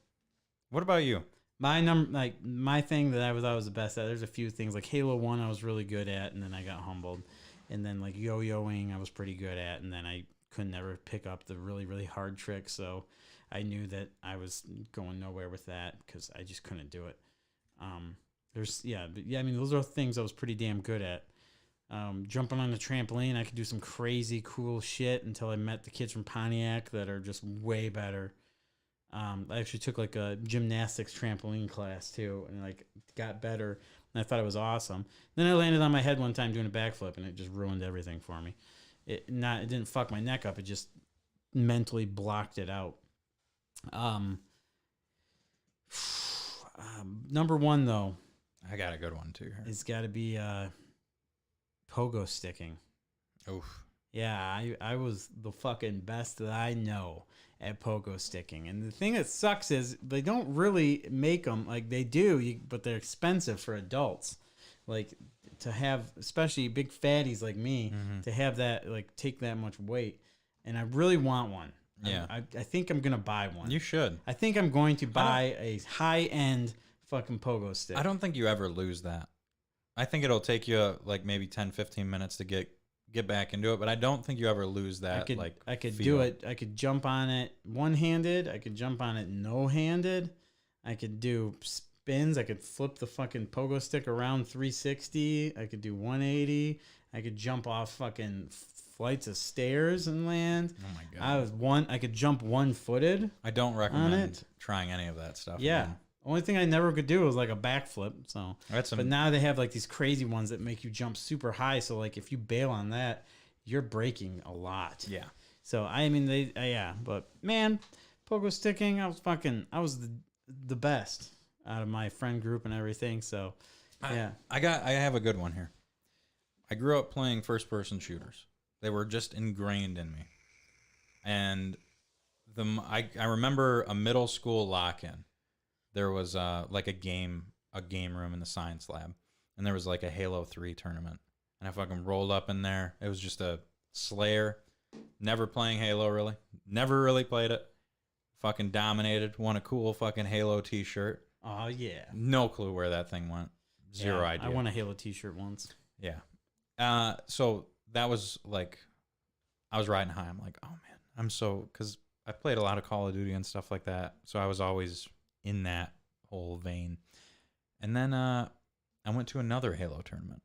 what about you? My thing that I thought was the best at. There's a few things like Halo 1 I was really good at, and then I got humbled. And then like yo-yoing I was pretty good at, and then I couldn't ever pick up the really, really hard tricks. So I knew that I was going nowhere with that because I just couldn't do it. I mean, those are things I was pretty damn good at. Jumping on the trampoline, I could do some crazy cool shit until I met the kids from Pontiac that are just way better. I actually took like a gymnastics trampoline class too, and like got better. And I thought it was awesome. Then I landed on my head one time doing a backflip, and it just ruined everything for me. It didn't fuck my neck up. It just mentally blocked it out. Number one though, I got a good one too. it's got to be pogo sticking. Oof. Yeah, I was the fucking best that I know at pogo sticking. And the thing that sucks is they don't really make them like they do, but they're expensive for adults. Like to have, especially big fatties like me, to have that, like take that much weight. And I really want one. Yeah. I think I'm going to buy one. You should. I think I'm going to buy a high-end fucking pogo stick. I don't think you ever lose that. I think it'll take you like maybe 10, 15 minutes to get back into it, but I don't think you ever lose that. I could feel. do it. I could jump on it one-handed. I could jump on it no-handed. I could do spins. I could flip the fucking pogo stick around 360. I could do 180. I could jump off fucking flights of stairs and land. Oh my god! I could jump one-footed. I don't recommend trying any of that stuff. Yeah. Again. Only thing I never could do was like a backflip. So, That's but now they have like these crazy ones that make you jump super high. So like if you bail on that, you're breaking a lot. Yeah. So I mean but man, pogo sticking, I was the best out of my friend group and everything. So yeah, I have a good one here. I grew up playing first person shooters. They were just ingrained in me, and I remember a middle school lock-in. There was like a game room in the science lab, and there was like a Halo 3 tournament, and I fucking rolled up in there. It was just a Slayer, never playing Halo really, never really played it. Fucking dominated, won a cool fucking Halo t-shirt. Oh yeah, No clue where that thing went. Zero idea. I won a Halo t-shirt once. Yeah. So that was like, I was riding high. I'm like, oh man, because I played a lot of Call of Duty and stuff like that, so I was always in that whole vein. And then I went to another Halo tournament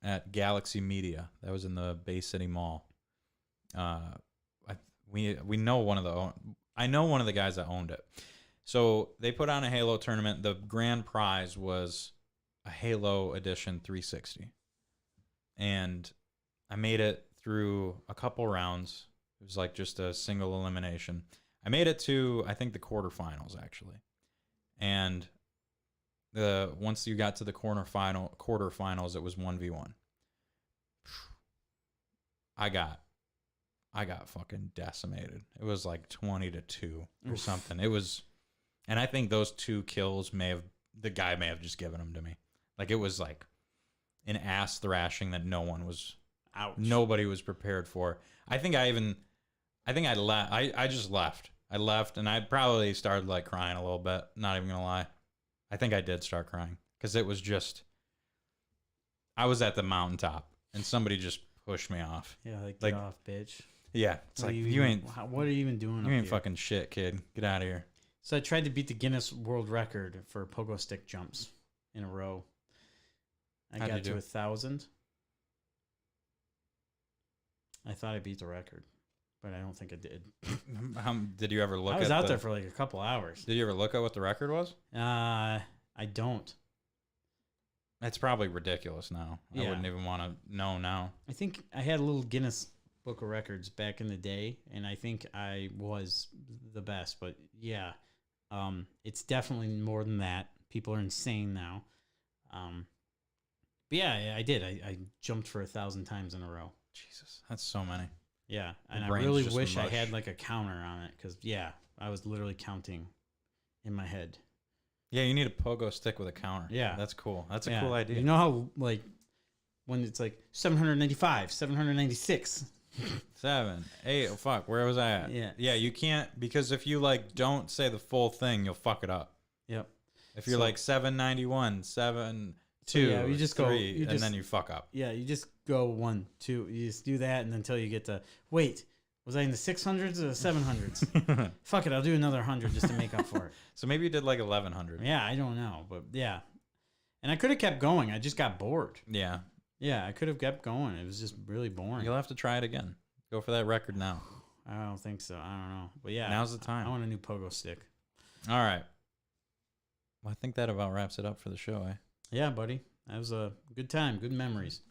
at Galaxy Media. That was in the Bay City Mall. We know I know one of the guys that owned it. So they put on a Halo tournament. The grand prize was a Halo Edition 360. And I made it through a couple rounds. It was like just a single elimination. I made it to, I think, the quarterfinals, actually. And once you got to the quarterfinals, it was 1v1. I got fucking decimated. It was like 20-2 or something. It was, and I think those 2 kills the guy may have just given them to me. Like it was like an ass thrashing that nobody was prepared for. I just left. I left, and I probably started like crying a little bit. Not even gonna lie, I think I did start crying because it was just, I was at the mountaintop and somebody just pushed me off. Yeah, like get off, bitch. Yeah, it's What like are you ain't. What are you even doing? You ain't fucking shit, kid. Get out of here. So I tried to beat the Guinness World Record for pogo stick jumps in a row. I How'd you got to do? 1,000. I thought I beat the record, but I don't think I did. Did you ever look? I was out there for like a couple hours. Did you ever look at what the record was? I don't. It's probably ridiculous now. I Yeah. wouldn't even want to know now. I think I had a little Guinness Book of Records back in the day, and I think I was the best. But yeah, It's definitely more than that. People are insane now. But yeah, I did. I jumped for 1,000 times in a row. Jesus, that's so many. Yeah, and I brain's really just wish I mush. had like a counter on it because I was literally counting in my head. Yeah, you need a pogo stick with a counter. Yeah. That's cool. That's a cool idea. You know how like when it's like 795, 796. 7, 8. Oh, fuck. Where was I at? Yeah. Yeah, you can't, because if you like don't say the full thing, you'll fuck it up. Yep. If you're So- like 791, 7, 2, yeah, you just go- 3, you and just- then you fuck up. Yeah, you just go 1, 2. You just do that and until you get to wait. Was I in the 600s or the 700s? Fuck it, I'll do another 100 just to make up for it. So maybe you did like 1100. Yeah, I don't know, but yeah. And I could have kept going. I just got bored. Yeah. Yeah, I could have kept going. It was just really boring. You'll have to try it again. Go for that record now. I don't think so. I don't know. But yeah, Now's the time. I want a new pogo stick. All right. Well, I think that about wraps it up for the show, eh? Yeah, buddy. That was a good time. Good memories.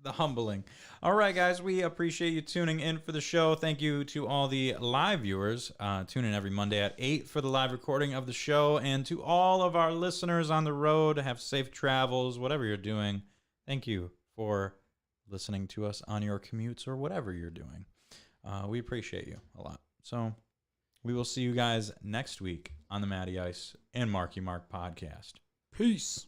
The humbling. All right, guys, we appreciate you tuning in for the show. Thank you to all the live viewers. Tune in every Monday at 8 for the live recording of the show. And to all of our listeners on the road, have safe travels, whatever you're doing. Thank you for listening to us on your commutes or whatever you're doing. We appreciate you a lot. So we will see you guys next week on the Matty Ice and Marky Mark podcast. Peace.